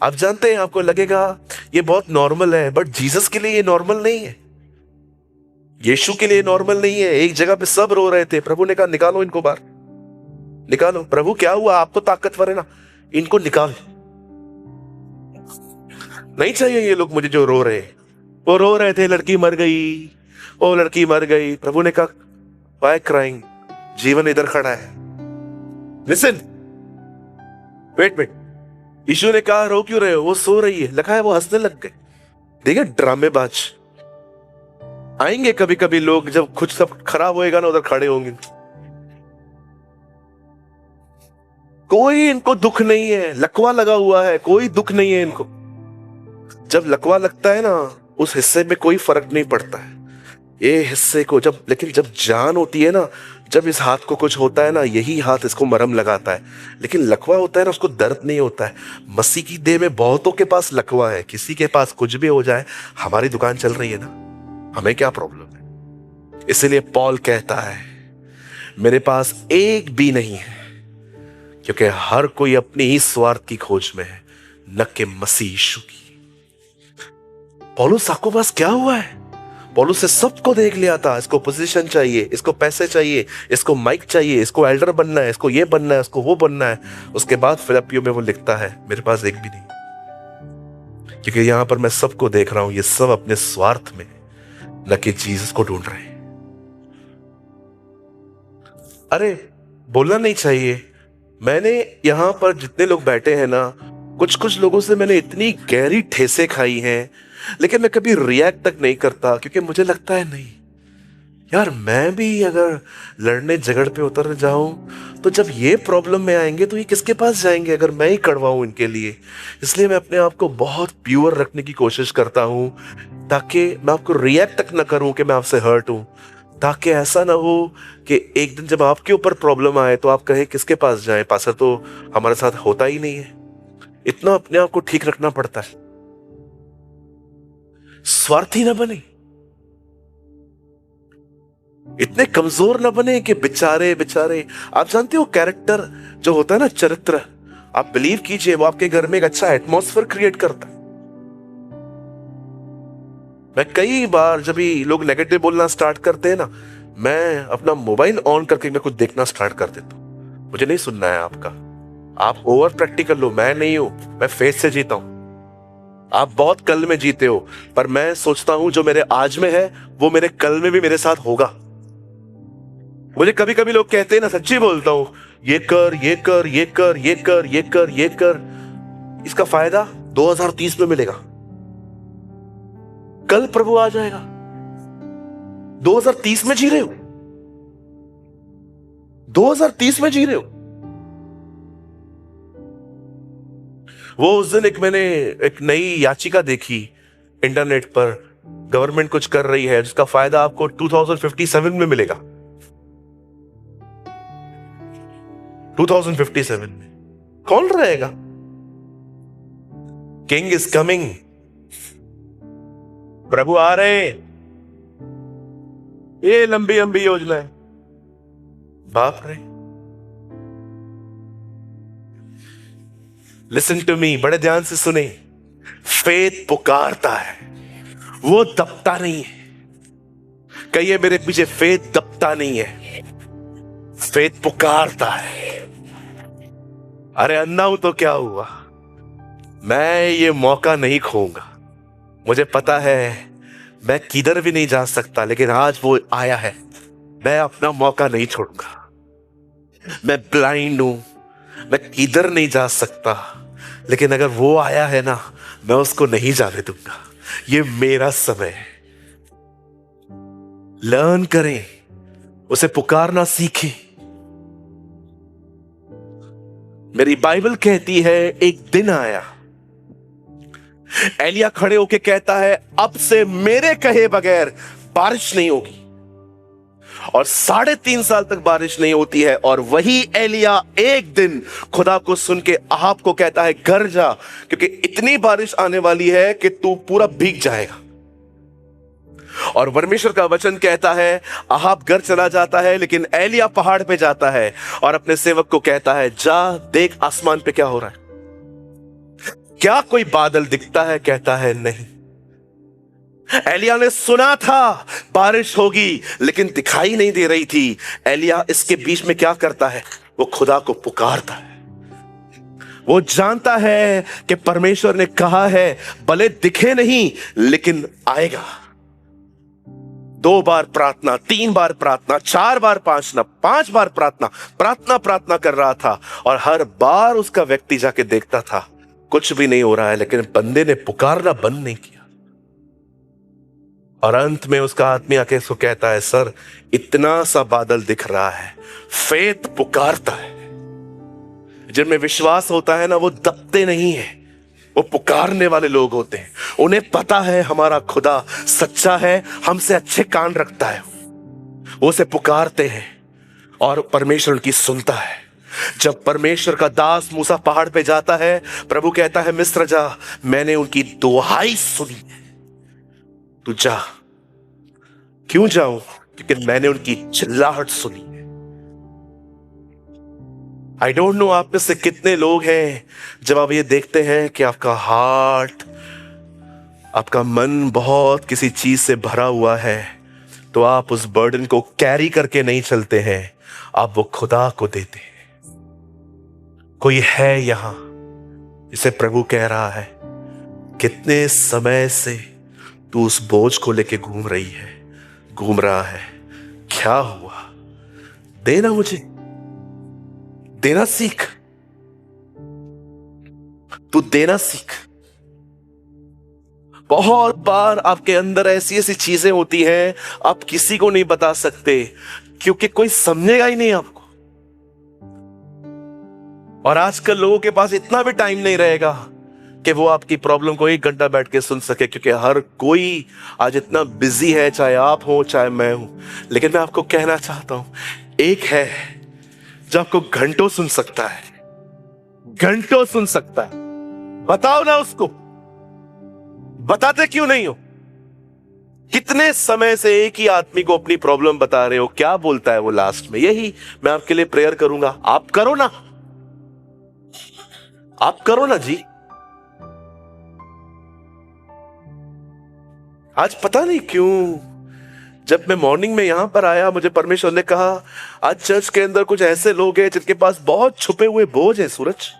आप जानते हैं, आपको लगेगा ये बहुत नॉर्मल है, बट जीसस के लिए ये नॉर्मल नहीं है, यीशु के लिए नॉर्मल नहीं है। एक जगह पे सब रो रहे थे, प्रभु ने कहा निकालो इनको बाहर, निकालो। प्रभु क्या हुआ? आप तो ताकतवर है ना, इनको निकाल। नहीं चाहिए ये लोग मुझे जो रो रहे हैं। वो रो रहे थे, लड़की मर गई, वो लड़की मर गई। प्रभु ने कहा व्हाई क्राइंग, जीवन इधर खड़ा है, लिसन, वेट। यीशु ने कहा रो क्यों रहे हो? वो सो रही है। लिखा है वो हंसने लग गए। देखिए ड्रामेबाज। आएंगे कभी कभी लोग, जब कुछ सब खराब होएगा ना, उधर खड़े होंगे। कोई इनको दुख नहीं है, लकवा लगा हुआ है, कोई दुख नहीं है इनको। जब लकवा लगता है ना, उस हिस्से में कोई फर्क नहीं पड़ता है, ये हिस्से को जब, लेकिन जब जान होती है ना, जब इस हाथ को कुछ होता है ना, यही हाथ इसको मरहम लगाता है। लेकिन लकवा होता है ना, उसको दर्द नहीं होता है। मसीह की देह में बहुतों के पास लकवा है, किसी के पास कुछ भी हो जाए, हमारी दुकान चल रही है ना, हमें क्या प्रॉब्लम है? इसलिए पॉल कहता है मेरे पास एक भी नहीं है, क्योंकि हर कोई अपनी ही स्वार्थ की खोज में है, न कि मसीह यीशु की। पौलुस आपको पास क्या हुआ है? पौलुस से सबको देख लिया था, इसको पोजीशन चाहिए, इसको पैसे चाहिए, इसको माइक चाहिए, इसको एल्डर बनना है, इसको ये बनना है, इसको वो बनना है। उसके बाद फिलिप्पियों में वो लिखता है मेरे पास एक भी नहीं, क्योंकि यहां पर मैं सबको देख रहा हूं, ये सब अपने स्वार्थ में, न कि जीसस को ढूंढ रहे हैं। अरे बोलना नहीं चाहिए। मैंने यहां पर जितने लोग बैठे हैं ना, कुछ लोगों से मैंने इतनी गहरी ठेसे खाई हैं, लेकिन मैं कभी रिएक्ट तक नहीं करता, क्योंकि मुझे लगता है नहीं यार, मैं भी अगर लड़ने झगड़ पे उतर जाऊं तो जब ये प्रॉब्लम में आएंगे तो ये किसके पास जाएंगे, अगर मैं ही कड़वा हूं इनके लिए। इसलिए मैं अपने आप को बहुत प्योर रखने की कोशिश करता हूं, ताकि मैं आपको रिएक्ट तक ना करूं कि मैं आपसे हर्ट हूं, ताकि ऐसा ना हो कि एक दिन जब आपके ऊपर प्रॉब्लम आए तो आप कहें किसके पास जाएं, पास्टर तो हमारे साथ होता ही नहीं है। इतना अपने आप को ठीक रखना पड़ता है, स्वार्थी ना बने, इतने कमजोर ना बने कि बेचारे। आप जानते हो कैरेक्टर जो होता है ना, चरित्र, आप बिलीव कीजिए वो आपके घर में एक अच्छा एटमॉस्फेयर क्रिएट करता है। मैं कई बार जब भी लोग नेगेटिव बोलना स्टार्ट करते हैं ना, मैं अपना मोबाइल ऑन करके मैं कुछ देखना स्टार्ट कर देता हूं। मुझे नहीं सुनना है आपका। आप ओवर प्रैक्टिकल लो, मैं नहीं हूं। मैं फेथ से जीता हूं। आप बहुत कल में जीते हो, पर मैं सोचता हूं जो मेरे आज में है वो मेरे कल में भी मेरे साथ होगा। मुझे कभी कभी लोग कहते हैं ना, सच्ची बोलता हूं, ये कर, ये कर, ये कर, ये कर, ये कर, ये कर, इसका फायदा 2030 में मिलेगा। कल प्रभु आ जाएगा। 2030 में जी रहे हो, 2030 में जी रहे हो। वो उस दिन मैंने एक नई याचिका देखी इंटरनेट पर। गवर्नमेंट कुछ कर रही है जिसका फायदा आपको 2057 में मिलेगा। 2057 में कौन रहेगा? King is coming. प्रभु आ रहे हैं। ये लंबी लंबी योजना है। बाप रे, लिसन टू मी, बड़े ध्यान से सुने। फेथ पुकारता है, वो दबता नहीं है। कहिए मेरे पीछे, फेथ दबता नहीं है, फेथ पुकारता है। अरे अन्ना हूं तो क्या हुआ, मैं ये मौका नहीं खोऊंगा। मुझे पता है मैं किधर भी नहीं जा सकता, लेकिन आज वो आया है। मैं अपना मौका नहीं छोड़ूंगा। मैं ब्लाइंड हूं, मैं किधर नहीं जा सकता, लेकिन अगर वो आया है ना, मैं उसको नहीं जाने दूंगा। ये मेरा समय है। लर्न करें, उसे पुकारना सीखें। मेरी बाइबल कहती है एक दिन आया, एलिया खड़े होके कहता है अब से मेरे कहे बगैर बारिश नहीं होगी। और 3.5 साल तक बारिश नहीं होती है। और वही एलिया एक दिन खुदा को सुन के अहाब को कहता है घर जा, क्योंकि इतनी बारिश आने वाली है कि तू पूरा भीग जाएगा। और परमेश्वर का वचन कहता है अहाब घर चला जाता है, लेकिन एलिया पहाड़ पे जाता है और अपने सेवक को कहता है जा देख आसमान पे क्या हो रहा है, क्या कोई बादल दिखता है? कहता है नहीं। एलिया ने सुना था बारिश होगी, लेकिन दिखाई नहीं दे रही थी। एलिया इसके बीच में क्या करता है? वो खुदा को पुकारता है। वो जानता है कि परमेश्वर ने कहा है भले दिखे नहीं लेकिन आएगा। 2 बार प्रार्थना, 3 बार प्रार्थना, 4 बार प्रार्थना, 5 बार प्रार्थना कर रहा था। और हर बार उसका व्यक्ति जाके देखता था कुछ भी नहीं हो रहा है, लेकिन बंदे ने पुकारना बंद नहीं किया। और अंत में उसका आदमी आके उसको कहता है सर इतना सा बादल दिख रहा है। फेथ पुकारता है। जिनमें विश्वास होता है ना, वो दबते नहीं है, वो पुकारने वाले लोग होते हैं। उन्हें पता है हमारा खुदा सच्चा है, हमसे अच्छे कान रखता है। वो उसे पुकारते हैं और परमेश्वर उनकी सुनता है। जब परमेश्वर का दास मूसा पहाड़ पे जाता है, प्रभु कहता है मिस्र जा, मैंने उनकी दुहाई सुनी है, तू जा। क्यों जाऊं? क्योंकि मैंने उनकी चिल्लाहट सुनी है। आई डोंट नो आप में से कितने लोग हैं जब आप ये देखते हैं कि आपका हार्ट, आपका मन बहुत किसी चीज से भरा हुआ है, तो आप उस बर्डन को कैरी करके नहीं चलते हैं, आप वो खुदा को देते हैं। कोई है यहां जिसे प्रभु कह रहा है कितने समय से तू उस बोझ को लेके घूम रहा है, क्या हुआ? देना, मुझे देना सीख। तू देना सीख। बहुत बार आपके अंदर ऐसी ऐसी चीजें होती हैं आप किसी को नहीं बता सकते, क्योंकि कोई समझेगा ही नहीं आपको। और आजकल लोगों के पास इतना भी टाइम नहीं रहेगा कि वो आपकी प्रॉब्लम को 1 घंटा बैठ के सुन सके, क्योंकि हर कोई आज इतना बिजी है, चाहे आप हो चाहे मैं हूं। लेकिन मैं आपको कहना चाहता हूं, एक है जो आपको घंटों सुन सकता है, घंटों सुन सकता है। बताओ ना उसको, बताते क्यों नहीं हो? कितने समय से एक ही आदमी को अपनी प्रॉब्लम बता रहे हो, क्या बोलता है वो लास्ट में? यही मैं आपके लिए प्रेयर करूंगा, आप करो ना, आप करो ना जी। आज पता नहीं क्यों जब मैं मॉर्निंग में यहां पर आया, मुझे परमेश्वर ने कहा आज चर्च के अंदर कुछ ऐसे लोग हैं जिनके पास बहुत छुपे हुए बोझ है। सूरज,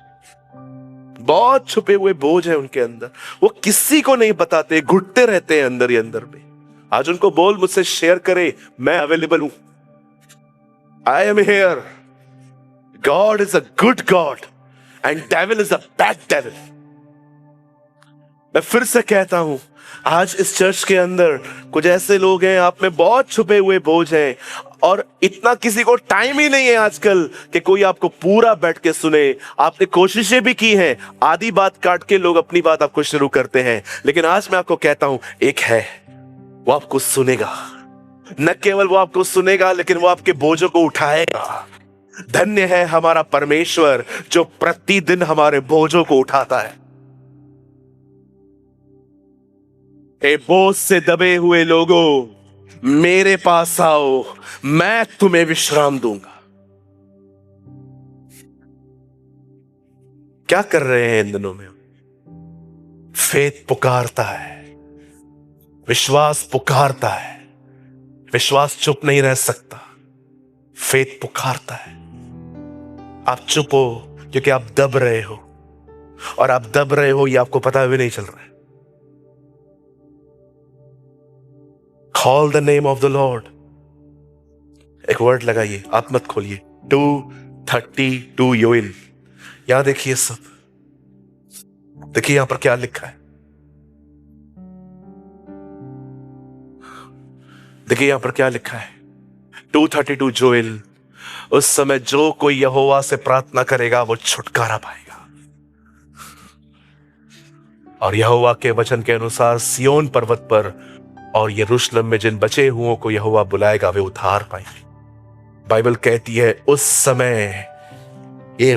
बहुत छुपे हुए बोझ है उनके अंदर, वो किसी को नहीं बताते, घुटते रहते हैं अंदर ही अंदर में। आज उनको बोल मुझसे शेयर करे, मैं अवेलेबल हूं। I am here. God is a good God and devil is a bad devil. मैं फिर से कहता हूं, आज इस चर्च के अंदर कुछ ऐसे लोग हैं, आप में बहुत छुपे हुए बोझ हैं, और इतना किसी को टाइम ही नहीं है आजकल कि कोई आपको पूरा बैठ के सुने। आपने कोशिशें भी की हैं, आधी बात काट के लोग अपनी बात आपको शुरू करते हैं, लेकिन आज मैं आपको कहता हूं एक है, वो आपको सुनेगा। न केवल वो आपको सुनेगा, लेकिन वो आपके बोझों को उठाएगा। धन्य है हमारा परमेश्वर जो प्रतिदिन हमारे बोझों को उठाता है। ए बोझ से दबे हुए लोगों, मेरे पास आओ, मैं तुम्हें विश्राम दूंगा। क्या कर रहे हैं इन दिनों में? फेथ पुकारता है, विश्वास पुकारता है। विश्वास चुप नहीं रह सकता, फेथ पुकारता है। आप चुप हो क्योंकि आप दब रहे हो, और आप दब रहे हो ये आपको पता भी नहीं चल रहा है। Call the name of the Lord। एक वर्ड लगाइए, आप मत खोलिए। 2:32 योएल। यहां देखिए, सब देखिए यहां पर क्या लिखा है। देखिए यहां पर क्या लिखा है। 2:32 जोएल। उस समय जो कोई यहोवा से प्रार्थना करेगा वो छुटकारा पाएगा। और यहोवा के वचन के अनुसार सियोन पर्वत पर और यरूशलेम में जिन बचे हुओं को यहोवा बुलाएगा वे उद्धार पाएंगे। बाइबल कहती है उस समय, ये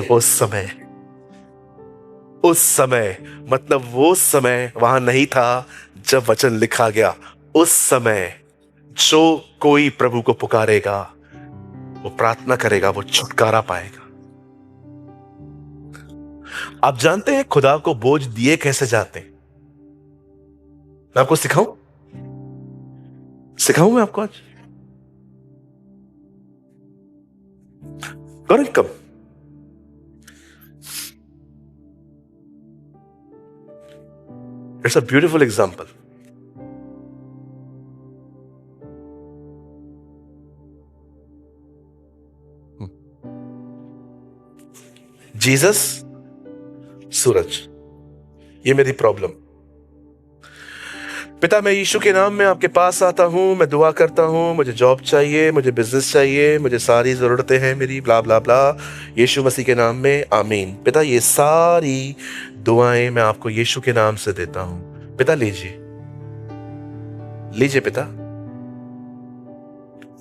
उस समय मतलब वो समय वहां नहीं था जब वचन लिखा गया। उस समय जो कोई प्रभु को पुकारेगा, वो प्रार्थना करेगा, वो छुटकारा पाएगा। आप जानते हैं खुदा को बोझ दिए कैसे जाते हैं? मैं आपको सिखाऊं मैं आपको आज। Come it's a beautiful example. Jesus, सूरज, ये मेरी प्रॉब्लम। पिता, मैं यीशु के नाम में आपके पास आता हूं, मैं दुआ करता हूं, मुझे जॉब चाहिए, मुझे बिजनेस चाहिए, मुझे सारी जरूरतें हैं मेरी, ब्ला ब्ला ब्ला, यीशु मसीह के नाम में, आमीन। पिता, ये सारी दुआएं मैं आपको यीशु के नाम से देता हूं। पिता, लीजिए पिता,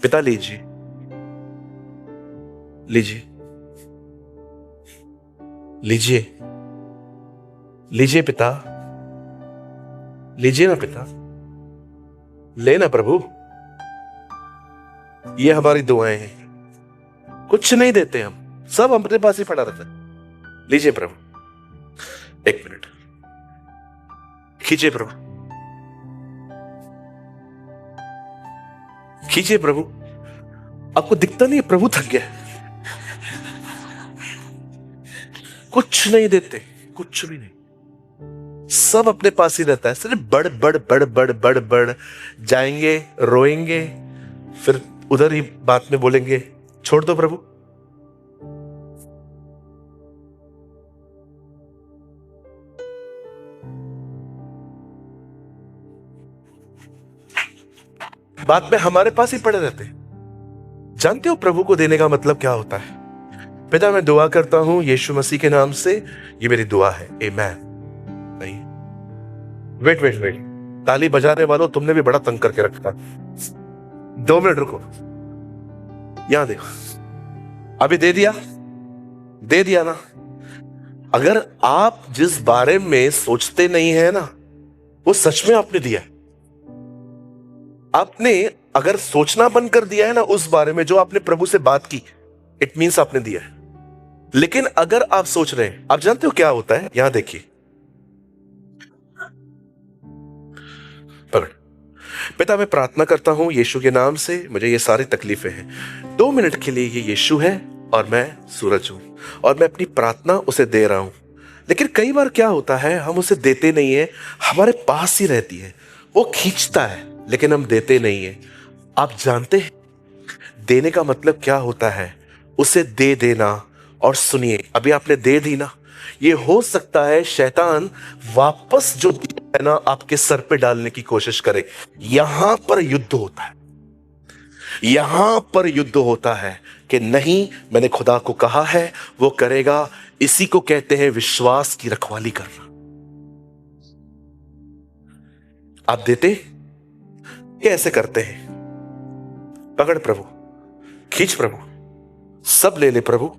पिता लीजिए पिता, लीजिए ना पिता, लेना प्रभु। ये हमारी दुआएं हैं, कुछ नहीं देते हम, सब अपने पास ही पड़ा रहता है। लीजिए प्रभु, एक मिनट खींचिए प्रभु, खींचिए प्रभु। आपको दिखता नहीं प्रभु थक गया? कुछ नहीं देते, कुछ भी नहीं, सब अपने पास ही रहता है। सिर्फ बड़ बड़ बड़ बड़ बड़ बड़ जाएंगे, रोएंगे, फिर उधर ही बात में बोलेंगे छोड़ दो प्रभु। बात में हमारे पास ही पड़े रहते। जानते हो प्रभु को देने का मतलब क्या होता है? पिता, मैं दुआ करता हूं यीशु मसीह के नाम से, ये मेरी दुआ है, आमीन। नहीं, वेट, ताली बजाने वालों, तुमने भी बड़ा तंग करके रखा। 2 मिनट रुको, यहां देखो, अभी दे दिया ना। अगर आप जिस बारे में सोचते नहीं है ना, वो सच में आपने दिया है। आपने अगर सोचना बंद कर दिया है ना उस बारे में जो आपने प्रभु से बात की, इट मीन्स आपने दिया है। लेकिन अगर आप सोच रहे हैं, आप जानते हो क्या होता है? यहां देखिए, पकड़, पिता, मैं प्रार्थना करता हूं यीशु के नाम से, मुझे ये सारी तकलीफें हैं। 2 मिनट के लिए ये यीशु है और मैं सूरज हूं, और मैं अपनी प्रार्थना उसे दे रहा हूं। लेकिन कई बार क्या होता है, हम उसे देते नहीं है, हमारे पास ही रहती है, वो खींचता है लेकिन हम देते नहीं है। आप जानते हैं देने का मतलब क्या होता है? उसे दे देना। और सुनिए, अभी आपने दे दी ना, ये हो सकता है शैतान वापस जो है ना आपके सर पे डालने की कोशिश करे। यहां पर युद्ध होता है, यहां पर युद्ध होता है कि नहीं, मैंने खुदा को कहा है वो करेगा। इसी को कहते हैं विश्वास की रखवाली करना। आप देते कैसे करते हैं? पकड़ प्रभु, खींच प्रभु, सब ले ले प्रभु,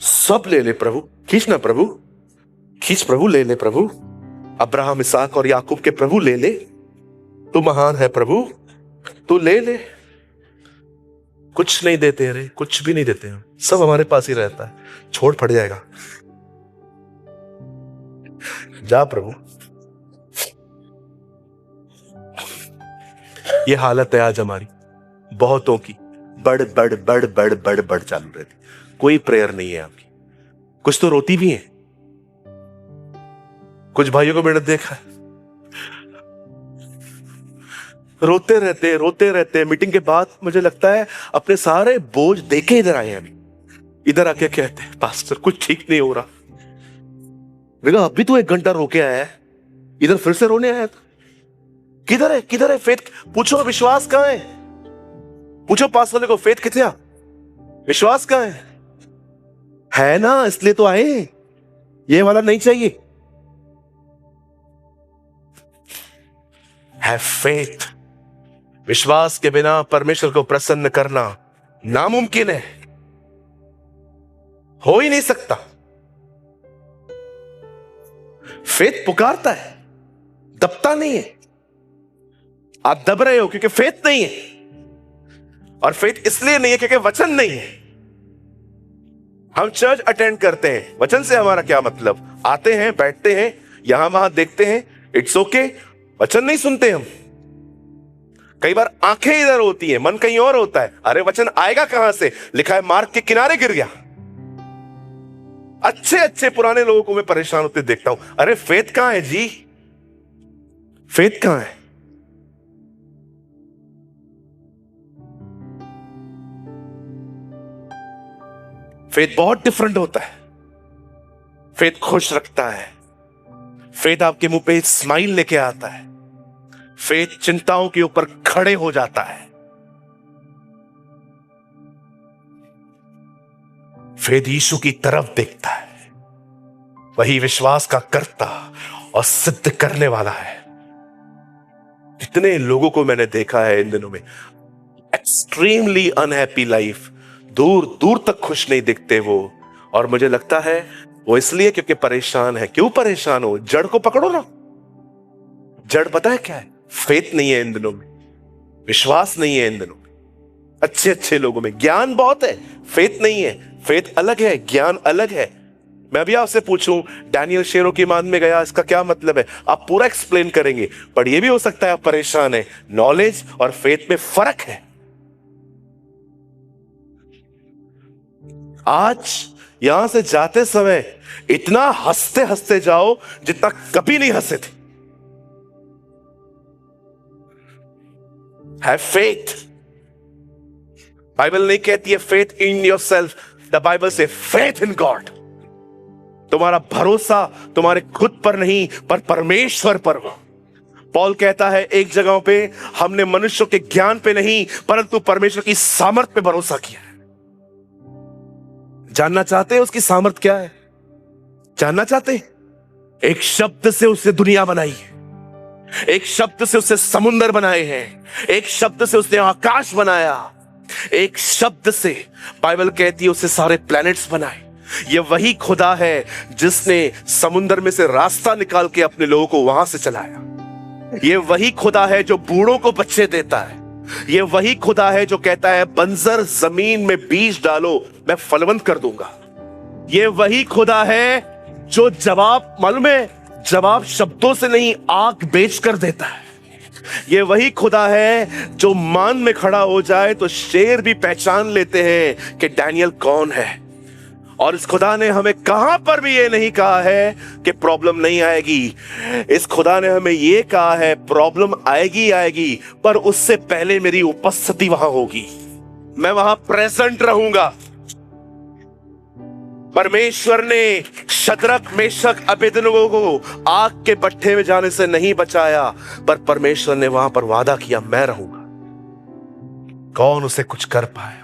सब ले ले प्रभु, खींचना प्रभु, खींच प्रभु, ले ले प्रभु। अब्राहम, इसहाक और याकूब के प्रभु ले ले, तू महान है प्रभु, तू ले ले। कुछ नहीं देते, अरे कुछ भी नहीं देते हम, सब हमारे पास ही रहता है। छोड़ पड़ जाएगा, जा प्रभु। ये हालत है आज हमारी, बहुतों की, बढ़ बढ़ बढ़ बढ़ बढ़ बढ़ चालू रहती, कोई प्रेयर नहीं है आपकी। कुछ तो रोती भी है, कुछ भाइयों को मैंने देखा है रोते रहते। मीटिंग के बाद मुझे लगता है अपने सारे बोझ देके इधर आए हैं। अभी इधर आके कहते हैं पास्टर कुछ ठीक नहीं हो रहा। मैंने कहा अभी तो 1 घंटा रोके आया है, इधर फिर से रोने आया था। किधर है फेथ? पूछो विश्वास कहां है? पूछो पास वाले को, फेथ कितना, विश्वास कहां है ना? इसलिए तो आए, ये वाला नहीं चाहिए। Have faith. विश्वास के बिना परमेश्वर को प्रसन्न करना नामुमकिन है, हो ही नहीं सकता। फेथ पुकारता है, दबता नहीं है। आप दब रहे हो क्योंकि फेथ नहीं है, और फेथ इसलिए नहीं है क्योंकि वचन नहीं है। हम चर्च अटेंड करते हैं, वचन से हमारा क्या मतलब? आते हैं, बैठते हैं, यहां वहां देखते हैं, इट्स ओके, वचन नहीं सुनते हम। कई बार आंखें इधर होती हैं, मन कहीं और होता है। अरे वचन आएगा कहां से? लिखा है मार्ग के किनारे गिर गया। अच्छे अच्छे पुराने लोगों को मैं परेशान होते देखता हूं, अरे फेथ कहां है जी? फेथ कहां है? फेथ बहुत डिफरेंट होता है। फेथ खुश रखता है, फेथ आपके मुंह पे स्माइल लेके आता है, फेथ चिंताओं के ऊपर खड़े हो जाता है। फेथ यीशु की तरफ देखता है, वही विश्वास का कर्ता और सिद्ध करने वाला है। कितने लोगों को मैंने देखा है इन दिनों में, एक्सट्रीमली अनहैप्पी लाइफ, दूर दूर तक खुश नहीं दिखते वो। और मुझे लगता है वो इसलिए क्योंकि परेशान है। क्यों परेशान हो? जड़ को पकड़ो ना। जड़ पता है क्या है? फेथ नहीं है इन दिनों में, विश्वास नहीं है इन दिनों में। अच्छे अच्छे लोगों में ज्ञान बहुत है, फेथ नहीं है। फेथ अलग है, ज्ञान अलग है। मैं अभी आपसे पूछूं डैनियल शेरों की मान में गया, इसका क्या मतलब है? आप पूरा एक्सप्लेन करेंगे, पर यह भी हो सकता है आप परेशान है। नॉलेज और फेथ में फर्क है। आज यहां से जाते समय इतना हंसते हंसते जाओ जितना कभी नहीं हंसे थे। Have faith. बाइबल नहीं कहती है faith in yourself, the Bible से फेथ इन गॉड। तुम्हारा भरोसा तुम्हारे खुद पर नहीं पर परमेश्वर पर हो। पौल कहता है एक जगह पे, हमने मनुष्यों के ज्ञान पे नहीं परंतु परमेश्वर की सामर्थ पे भरोसा किया है। जानना चाहते हैं उसकी सामर्थ क्या है? जानना चाहते हैं? एक शब्द से उसने दुनिया बनाई है, एक शब्द से उसने समुंदर बनाए हैं, एक शब्द से उसने आकाश बनाया, एक शब्द से बाइबल कहती है उससे सारे प्लैनेट्स बनाए। ये वही खुदा है जिसने समुंदर में से रास्ता निकाल के अपने लोगों को वहां से चलाया। ये वही खुदा है जो बूढ़ों को बच्चे देता है। ये वही खुदा है जो कहता है बंजर जमीन में बीज डालो मैं फलवंत कर दूंगा। ये वही खुदा है जो जवाब, मालूम है, जवाब शब्दों से नहीं आंख बेच कर देता है। ये वही खुदा है जो मान में खड़ा हो जाए तो शेर भी पहचान लेते हैं कि डैनियल कौन है। और इस खुदा ने हमें कहां पर भी ये नहीं कहा है कि प्रॉब्लम नहीं आएगी। इस खुदा ने हमें ये कहा है प्रॉब्लम आएगी आएगी, पर उससे पहले मेरी उपस्थिति वहां होगी, मैं वहां प्रेजेंट रहूंगा। परमेश्वर ने शद्रक मेशक अबेदनगो को आग के भट्ठे में जाने से नहीं बचाया, पर परमेश्वर ने वहां पर वादा किया मैं रहूंगा। कौन उसे कुछ कर पाया?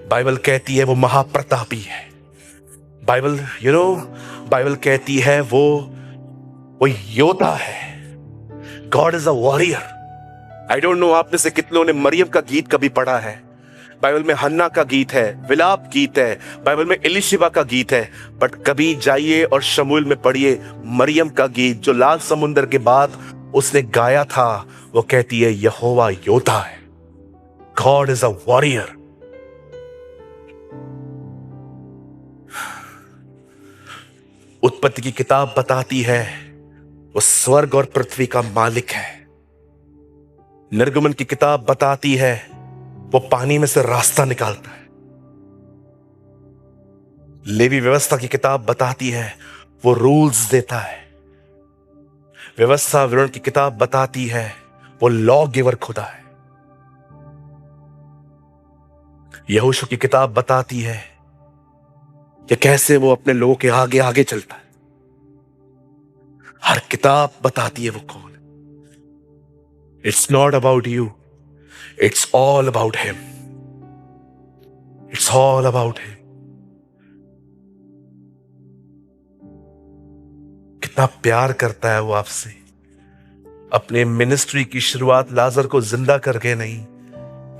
बाइबल कहती है वो महाप्रतापी है। बाइबल बाइबल कहती है वो योद्धा है। God is a warrior. I don't know आप में से कितनों ने मरियम का गीत कभी पढ़ा है। बाइबल में हन्ना का गीत है, विलाप गीत है, बाइबल में एलिशिबा का गीत है, बट कभी जाइए और शमूएल में पढ़िए मरियम का गीत जो लाल समुद्र के बाद उसने गाया था। वो कहती है यहोवा योद्धा है, गॉड इज अ वॉरियर। उत्पत्ति की किताब बताती है वो स्वर्ग और पृथ्वी का मालिक है। निर्गमन की किताब बताती है वो पानी में से रास्ता निकालता है। लेवी व्यवस्था की किताब बताती है वो रूल्स देता है। व्यवस्था विवरण की किताब बताती है वो लॉ गिवर खुदा है। यहोशू की किताब बताती है कि कैसे वो अपने लोगों के आगे आगे चलता है। हर किताब बताती है वो कौन है। It's not about you, it's all about him. It's all about him. कितना प्यार करता है वो आपसे। अपने मिनिस्ट्री की शुरुआत लाजर को जिंदा करके नहीं,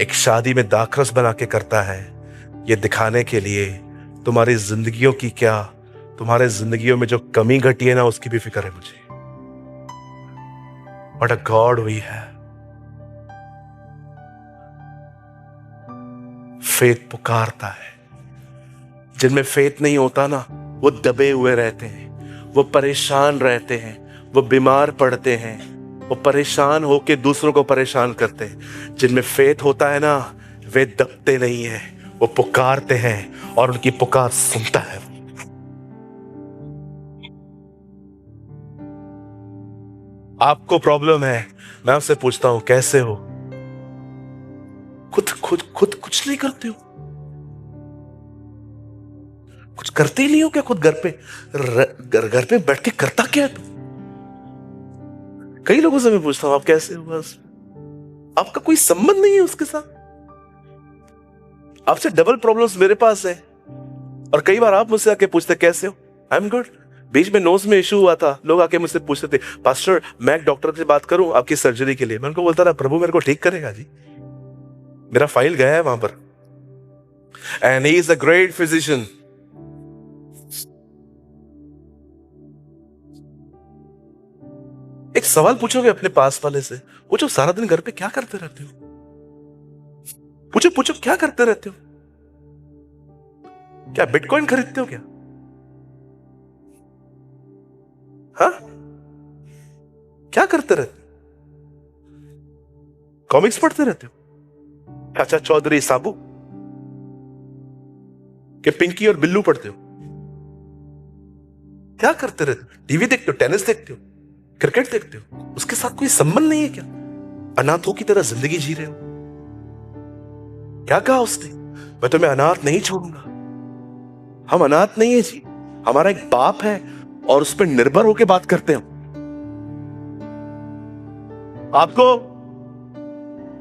एक शादी में दाखरस बना के करता है, ये दिखाने के लिए तुम्हारी जिंदगियों की क्या, तुम्हारे जिंदगियों में जो कमी घटी है ना उसकी भी फिक्र है मुझे। What a God we have. Faith पुकारता है। जिनमें फेथ नहीं होता ना वो दबे हुए रहते हैं, वो परेशान रहते हैं, वो बीमार पड़ते हैं, वो परेशान होके दूसरों को परेशान करते हैं। जिनमें फेथ होता है ना वे दबते नहीं हैं, वो पुकारते हैं और उनकी पुकार सुनता है। आपको प्रॉब्लम है, मैं आपसे पूछता हूं कैसे हो? खुद खुद खुद कुछ नहीं करते हो? कुछ करते ही नहीं हो क्या? खुद घर पे घर पे बैठ के करता क्या है तू? कई लोगों से मैं पूछता हूं आप कैसे हो, बस आपका कोई संबंध नहीं है उसके साथ। आपसे डबल प्रॉब्लम्स मेरे पास है और कई बार आप मुझसे आके पूछते कैसे हो? I am good. बीच में नोज में इशू हुआ था, लोग आके मुझसे पूछते थे पास्टर मैं एक डॉक्टर से बात करूं आपकी सर्जरी के लिए। मैं उनको बोलता था प्रभु मेरे को ठीक करेगा जी, मेरा फाइल गया है वहां पर, and he is a great physician. एक सवाल पूछोगे अपने पास वाले से, पूछो सारा दिन घर पे क्या करते रहते हो? पूछो पूछो क्या करते रहते हो? क्या बिटकॉइन खरीदते हो क्या? हाँ, क्या करते रहते हो? कॉमिक्स पढ़ते रहते हो? चाचा चौधरी साबू के पिंकी और बिल्लू पढ़ते हो? क्या करते रहते हो? टीवी देखते हो, टेनिस देखते हो, क्रिकेट देखते हो? उसके साथ कोई संबंध नहीं है क्या? अनाथों की तरह जिंदगी जी रहे हो? क्या कहा उसने? मैं तुम्हें अनाथ नहीं छोड़ूंगा। हम अनाथ नहीं है जी, हमारा एक बाप है और उस पर निर्भर होकर बात करते हैं।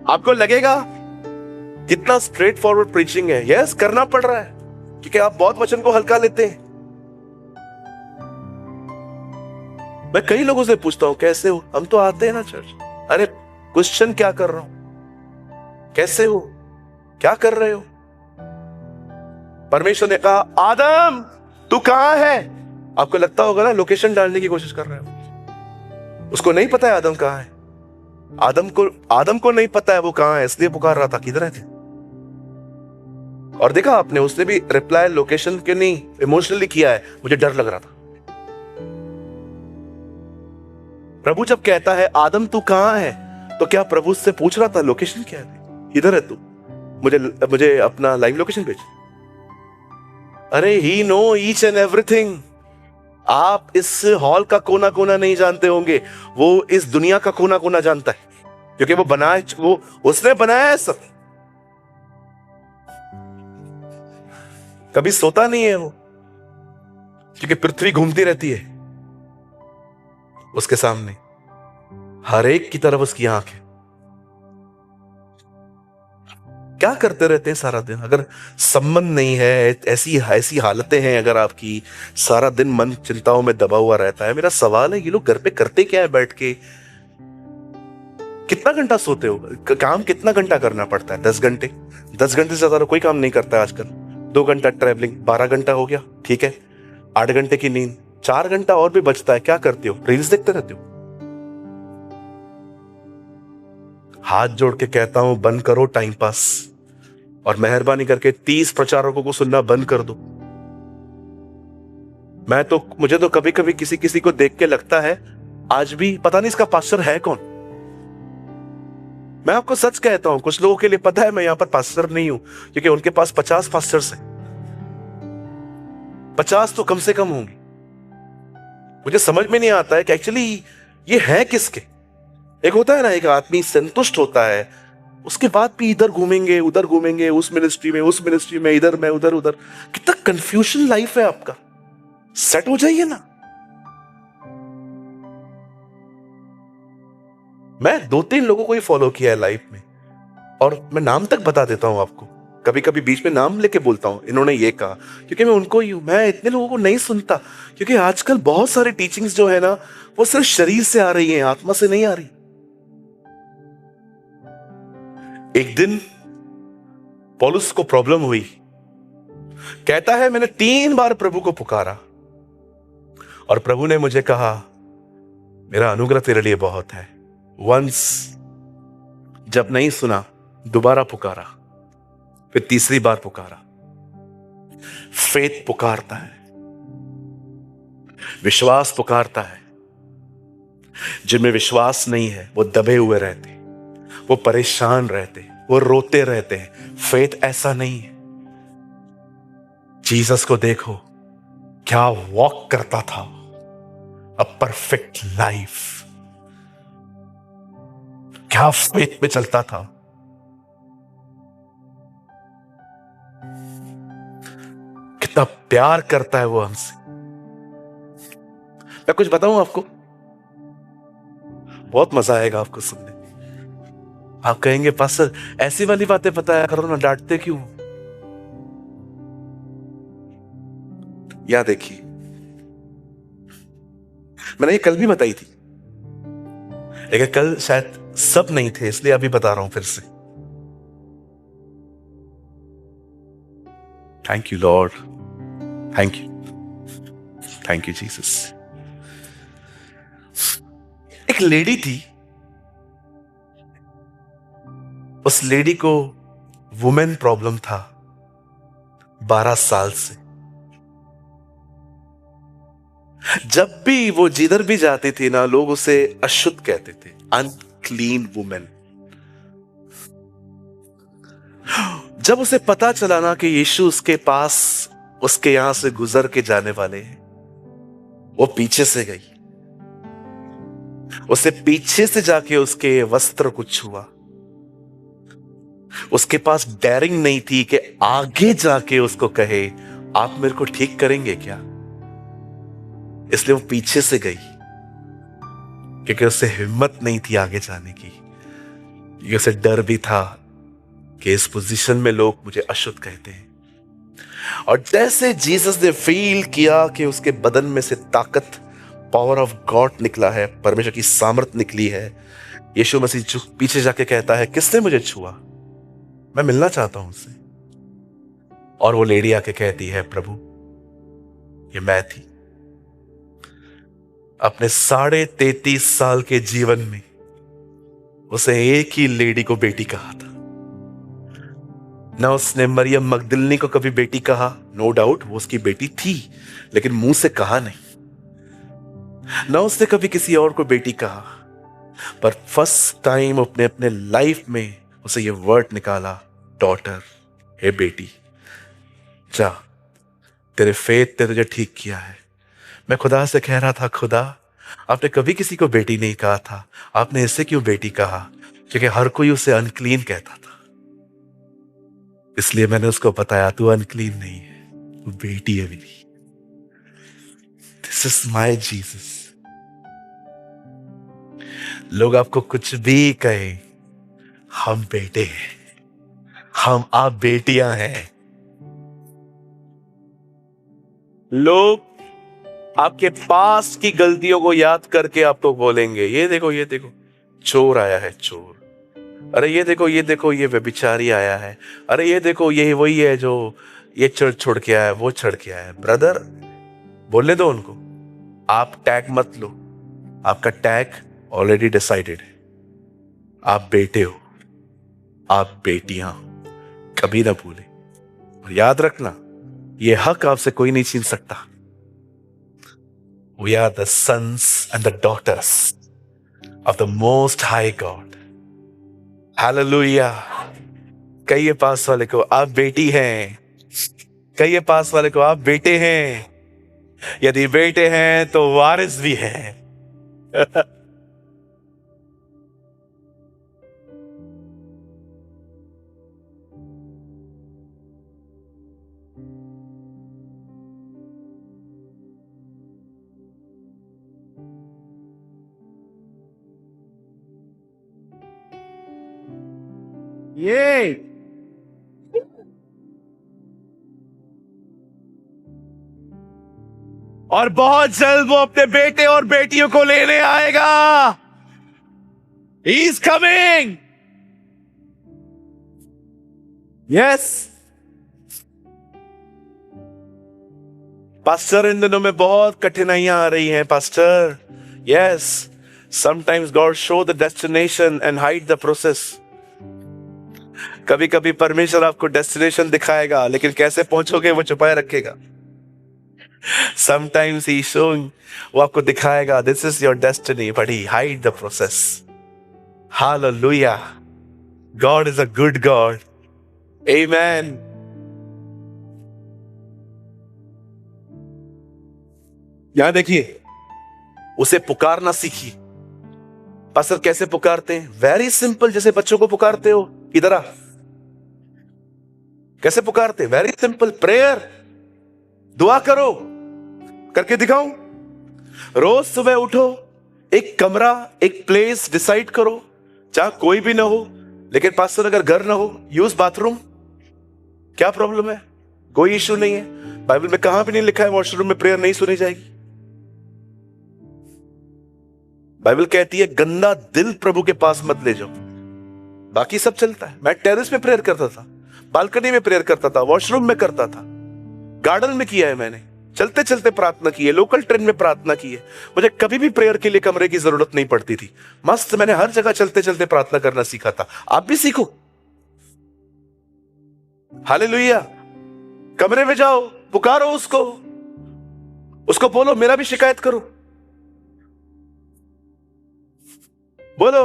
आपको लगेगा कितना स्ट्रेट फॉरवर्ड प्रीचिंग है। यस, करना पड़ रहा है क्योंकि आप बहुत वचन को हल्का लेते हैं। मैं कई लोगों से पूछता हूं कैसे हो, हम तो आते हैं ना चर्च। अरे क्वेश्चन क्या कर रहा हूं, कैसे हो, क्या कर रहे हो? परमेश्वर ने कहा आदम तू कहां है? आपको लगता होगा ना लोकेशन डालने की कोशिश कर रहे हो। उसको नहीं पता है आदम कहां है। आदम को नहीं पता है वो कहां है, इसलिए पुकार रहा था किधर है थे। और देखा आपने, उसने भी रिप्लाई लोकेशन के नहीं इमोशनली किया है, मुझे डर लग रहा था। प्रभु जब कहता है आदम तू कहां है, तो क्या प्रभु उससे पूछ रहा था लोकेशन क्या है, इधर है तू, मुझे अपना लाइव लोकेशन भेज। अरे ही नो ईच एंड एवरीथिंग। आप इस हॉल का कोना कोना नहीं जानते होंगे, वो इस दुनिया का कोना कोना जानता है, क्योंकि वो उसने बनाया है सब। कभी सोता नहीं है वो, क्योंकि पृथ्वी घूमती रहती है उसके सामने, हर एक की तरफ उसकी आंख है। क्या करते रहते हैं सारा दिन? अगर संबंध नहीं है, ऐसी हालतें हैं अगर आपकी, सारा दिन मन चिंताओं में दबा हुआ रहता है, मेरा सवाल है ये लोग घर पे करते क्या है बैठ के? कितना घंटा सोते हो? काम कितना घंटा करना पड़ता है? 10 घंटे। 10 घंटे से ज्यादा कोई काम नहीं करता है आजकल। 2 घंटा ट्रैवलिंग, 12 घंटा हो गया, ठीक है। 8 घंटे की नींद, 4 घंटा और भी बचता है, क्या करते हो? रील्स देखते रहते हो। हाथ जोड़ के कहता हूं बंद करो टाइम पास, और मेहरबानी करके 30 प्रचारकों को सुनना बंद कर दो। मुझे तो कभी कभी किसी को देख के लगता है आज भी पता नहीं इसका पास्टर है कौन। मैं आपको सच कहता हूं, कुछ लोगों के लिए पता है मैं यहां पर पास्टर नहीं हूं, क्योंकि उनके पास 50 पास्टर्स हैं। 50 तो कम से कम होंगे। मुझे समझ में नहीं आता है कि एक्चुअली ये है किसके। एक होता है ना, एक आदमी संतुष्ट होता है, उसके बाद भी इधर घूमेंगे उधर घूमेंगे, उस मिनिस्ट्री में इधर में उधर। कितना कंफ्यूजन लाइफ है आपका। सेट हो जाइए ना। मैं 2-3 लोगों को ही फॉलो किया है लाइफ में, और मैं नाम तक बता देता हूं आपको। कभी कभी बीच में नाम लेके बोलता हूं, इन्होंने ये कहा, क्योंकि मैं उनको ही हूं। मैं इतने लोगों को नहीं सुनता, क्योंकि आजकल बहुत सारी टीचिंग्स जो है ना, वो सिर्फ शरीर से आ रही हैं, आत्मा से नहीं आ रही। एक दिन पौलुस को प्रॉब्लम हुई, कहता है मैंने 3 बार प्रभु को पुकारा, और प्रभु ने मुझे कहा मेरा अनुग्रह तेरे लिए बहुत है। वंस जब नहीं सुना, दोबारा पुकारा, फिर तीसरी बार पुकारा। फेथ पुकारता है, विश्वास पुकारता है। जिनमें विश्वास नहीं है वो दबे हुए रहते, वो परेशान रहते, वो रोते रहते हैं। फेथ ऐसा नहीं है। जीसस को देखो, क्या वॉक करता था, अ परफेक्ट लाइफ, क्या फेथ में चलता था। कितना प्यार करता है वो हमसे। मैं कुछ बताऊं आपको, बहुत मजा आएगा आपको सुनने। आप कहेंगे पास्टर ऐसी वाली बातें बताया करो ना, डांटते क्यों? या देखिए, मैंने ये कल भी बताई थी, लेकिन कल शायद सब नहीं थे, इसलिए अभी बता रहा हूं फिर से। Thank you Lord, thank you Jesus. एक लेडी थी, उस लेडी को वुमेन प्रॉब्लम था 12 साल से। जब भी वो जिधर भी जाती थी ना, लोग उसे अशुद्ध कहते थे, अनक्लीन वुमेन। जब उसे पता चला ना कि यीशु उसके पास, उसके यहां से गुजर के जाने वाले हैं, वो पीछे से गई। उसे पीछे से जाके उसके वस्त्र को छुआ। उसके पास डेयरिंग नहीं थी कि आगे जाके उसको कहे आप मेरे को ठीक करेंगे क्या, इसलिए वो पीछे से गई, क्योंकि उसे हिम्मत नहीं थी आगे जाने की, क्योंकि उसे डर भी था कि इस पोजीशन में लोग मुझे अशुद्ध कहते हैं। और जैसे जीसस ने फील किया कि उसके बदन में से ताकत, पावर ऑफ गॉड निकला है, परमेश्वर की सामर्थ निकली है, यीशु मसीह पीछे जाके कहता है किसने मुझे छुआ, मैं मिलना चाहता हूं उससे। और वो लेडी आके कहती है प्रभु ये मैं थी। अपने 33.5 साल के जीवन में उसे एक ही लेडी को बेटी कहा था। ना उसने मरियम मगदलिनी को कभी बेटी कहा, नो डाउट वो उसकी बेटी थी, लेकिन मुंह से कहा नहीं। ना उसने कभी किसी और को बेटी कहा, पर फर्स्ट टाइम अपने अपने लाइफ में उसे ये वर्ड निकाला, डॉटर, हे बेटी, जा, तेरे फेथ ने तुझे ठीक किया है। मैं खुदा से कह रहा था, खुदा आपने कभी किसी को बेटी नहीं कहा था, आपने इससे क्यों बेटी कहा? क्योंकि हर कोई उसे अनक्लीन कहता था, इसलिए मैंने उसको बताया तू अनक्लीन नहीं है, तू बेटी है मेरी। This is my Jesus. लोग आपको कुछ भी कहे, हम बेटे हैं, आप बेटियां हैं। लोग आपके पास की गलतियों को याद करके आपको बोलेंगे, ये देखो, ये देखो, चोर आया है, चोर। अरे ये देखो, ये देखो, ये व्यभिचारी आया है। अरे ये देखो, ये वही है जो ये चर्च छोड़ के आया है, वो छोड़ के आया है। ब्रदर, बोलने दो उनको, आप टैग मत लो, आपका टैग ऑलरेडी डिसाइडेड है। आप बेटे हो, आप बेटियां, कभी ना भूले। और याद रखना, ये हक आपसे कोई नहीं छीन सकता। We are the sons and the daughters of the Most High God. Hallelujah. कहिए पास वाले को, आप बेटी हैं। कहिए पास वाले को, आप बेटे हैं। यदि बेटे हैं तो वारिस भी हैं। ये और बहुत जल्द वो अपने बेटे और बेटियों को लेने आएगा। He is coming. Yes. Pastor, इन दिनों में बहुत कठिनाइयां आ रही हैं pastor. Yes. Sometimes God show the destination and hide the process. कभी कभी परमेश्वर आपको डेस्टिनेशन दिखाएगा, लेकिन कैसे पहुंचोगे वो छुपाए रखेगा। Sometimes he showing, वो आपको दिखाएगा this is your destiny, but he hide the process. Hallelujah. God is a good God. Amen. यहां देखिए, उसे पुकारना सीखिए। पास्टर कैसे पुकारते हैं? वेरी सिंपल, जैसे बच्चों को पुकारते हो, इधर आ। कैसे पुकारते? वेरी सिंपल, प्रेयर, दुआ करो। करके दिखाऊं? रोज सुबह उठो, एक कमरा, एक प्लेस डिसाइड करो, जहां कोई भी ना हो, लेकिन पास्टर अगर घर ना हो, यूज बाथरूम। क्या प्रॉब्लम है? कोई इश्यू नहीं है। बाइबल में कहां भी नहीं लिखा है वॉशरूम में प्रेयर नहीं सुनी जाएगी। बाइबल कहती है गंदा दिल प्रभु के पास मत ले जाओ। बाकी सब चलता है। मैं टेरेस पे प्रेयर करता था, बालकनी में प्रेयर करता था, वॉशरूम में करता था, गार्डन में किया है मैंने, चलते चलते प्रार्थना की है, लोकल ट्रेन में प्रार्थना की है। मुझे कभी भी प्रेयर के लिए कमरे की जरूरत नहीं पड़ती थी। मस्त, मैंने हर जगह चलते चलते प्रार्थना करना सीखा था। आप भी सीखो। हालेलुया। कमरे में जाओ, पुकारो उसको बोलो मेरा भी शिकायत करो। बोलो,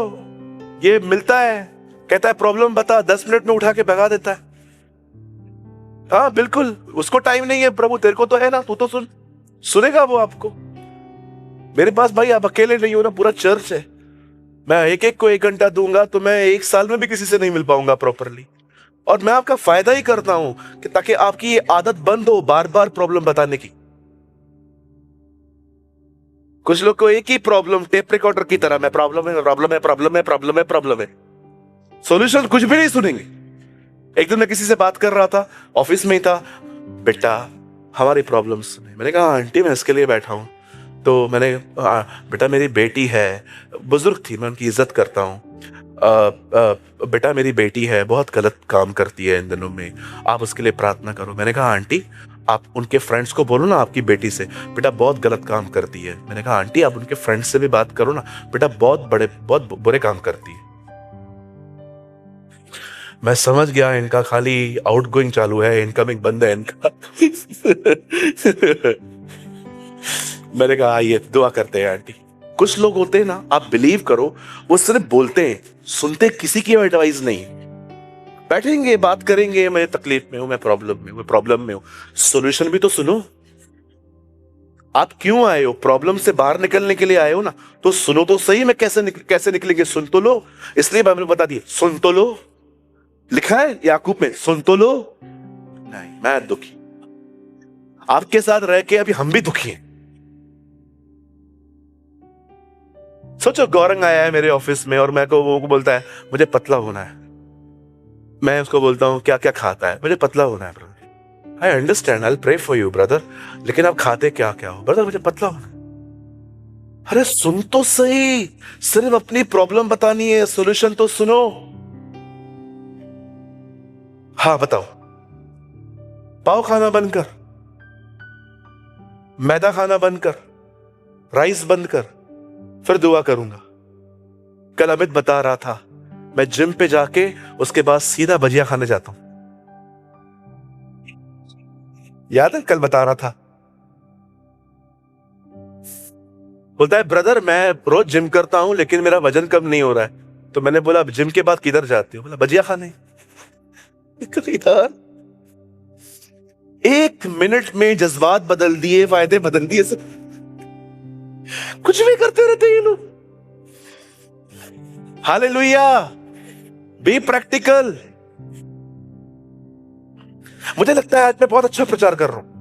ये मिलता है, कहता है प्रॉब्लम बता, 10 मिनट में उठा के भगा देता है। हाँ बिल्कुल, उसको टाइम नहीं है, प्रभु तेरे को तो है ना, तू तो सुनेगा वो आपको। मेरे पास भाई आप अकेले नहीं हो ना, पूरा चर्च है। मैं एक एक को 1 घंटा दूंगा तो मैं 1 साल में भी किसी से नहीं मिल पाऊंगा प्रॉपरली। और मैं आपका फायदा ही करता हूं कि ताकि आपकी ये आदत बंद हो बार बार प्रॉब्लम बताने की। कुछ लोग को एक ही प्रॉब्लम, टेप रिकॉर्डर की तरह, मैं प्रॉब्लम है, प्रॉब्लम है, प्रॉब्लम है, प्रॉब्लम है, प्रॉब्लम है, सॉल्यूशन कुछ भी नहीं सुनेंगे। एक दिन मैं किसी से बात कर रहा था, ऑफिस में ही था, बेटा हमारी प्रॉब्लम सुने। मैंने कहा आंटी मैं इसके लिए बैठा हूं। तो मैंने बेटा मेरी बेटी है, बुजुर्ग थी, मैं उनकी इज्जत करता हूं। बेटा मेरी बेटी है, बहुत गलत काम करती है इन दिनों में, आप उसके लिए प्रार्थना करो। मैंने कहा आंटी आप उनके फ्रेंड्स को बोलो ना आपकी बेटी से, बेटा बहुत गलत काम करती है। मैंने कहा आंटी आप उनके फ्रेंड्स से भी बात करो ना, बेटा बहुत बुरे काम करती है। मैं समझ गया इनका खाली आउटगोइंग चालू है, इनकमिंग बंद है इनका। मैंने कहा आइए दुआ करते हैं आंटी। कुछ लोग होते हैं ना, आप बिलीव करो, वो सिर्फ बोलते हैं, सुनते किसी की एडवाइस नहीं। बैठेंगे, बात करेंगे, मैं तकलीफ में हूं, मैं प्रॉब्लम में हूं, सॉल्यूशन भी तो सुनो। आप क्यों आए हो? प्रॉब्लम से बाहर निकलने के लिए आए हो ना, तो सुनो तो सही। मैं कैसे निकलेंगे? सुन तो लो। इसलिए बाइबल बता दी, सुन तो लो। लिखा है याकूब में, सुन तो लो। नहीं, मैं दुखी, आपके साथ रह के अभी हम भी दुखी हैं। सोचो, गौरंग आया है मेरे ऑफिस में और मैं को वो बोलता है मुझे पतला होना है। मैं उसको बोलता हूं क्या क्या खाता है? मुझे पतला होना है brother. I understand, I will pray for you brother, लेकिन आप खाते क्या क्या हो? ब्रदर मुझे पतला होना है। अरे सुन तो सही, सिर्फ अपनी प्रॉब्लम बतानी है, सॉल्यूशन तो सुनो। हाँ बताओ, पाव खाना बंद कर, मैदा खाना बंद कर, राइस बंद कर, फिर दुआ करूंगा। कल अमित बता रहा था, मैं जिम पे जाके उसके बाद सीधा भजिया खाने जाता हूं। याद है कल बता रहा था? बोलता है ब्रदर मैं रोज जिम करता हूं लेकिन मेरा वजन कम नहीं हो रहा है। तो मैंने बोला जिम के बाद किधर जाते हो? बोला भजिया खाने। एक मिनट में जज्बात बदल दिए, वायदे बदल दिए, सब कुछ भी करते रहते ये लोग। Hallelujah, be practical. मुझे लगता है आज मैं बहुत अच्छा प्रचार कर रहा हूं।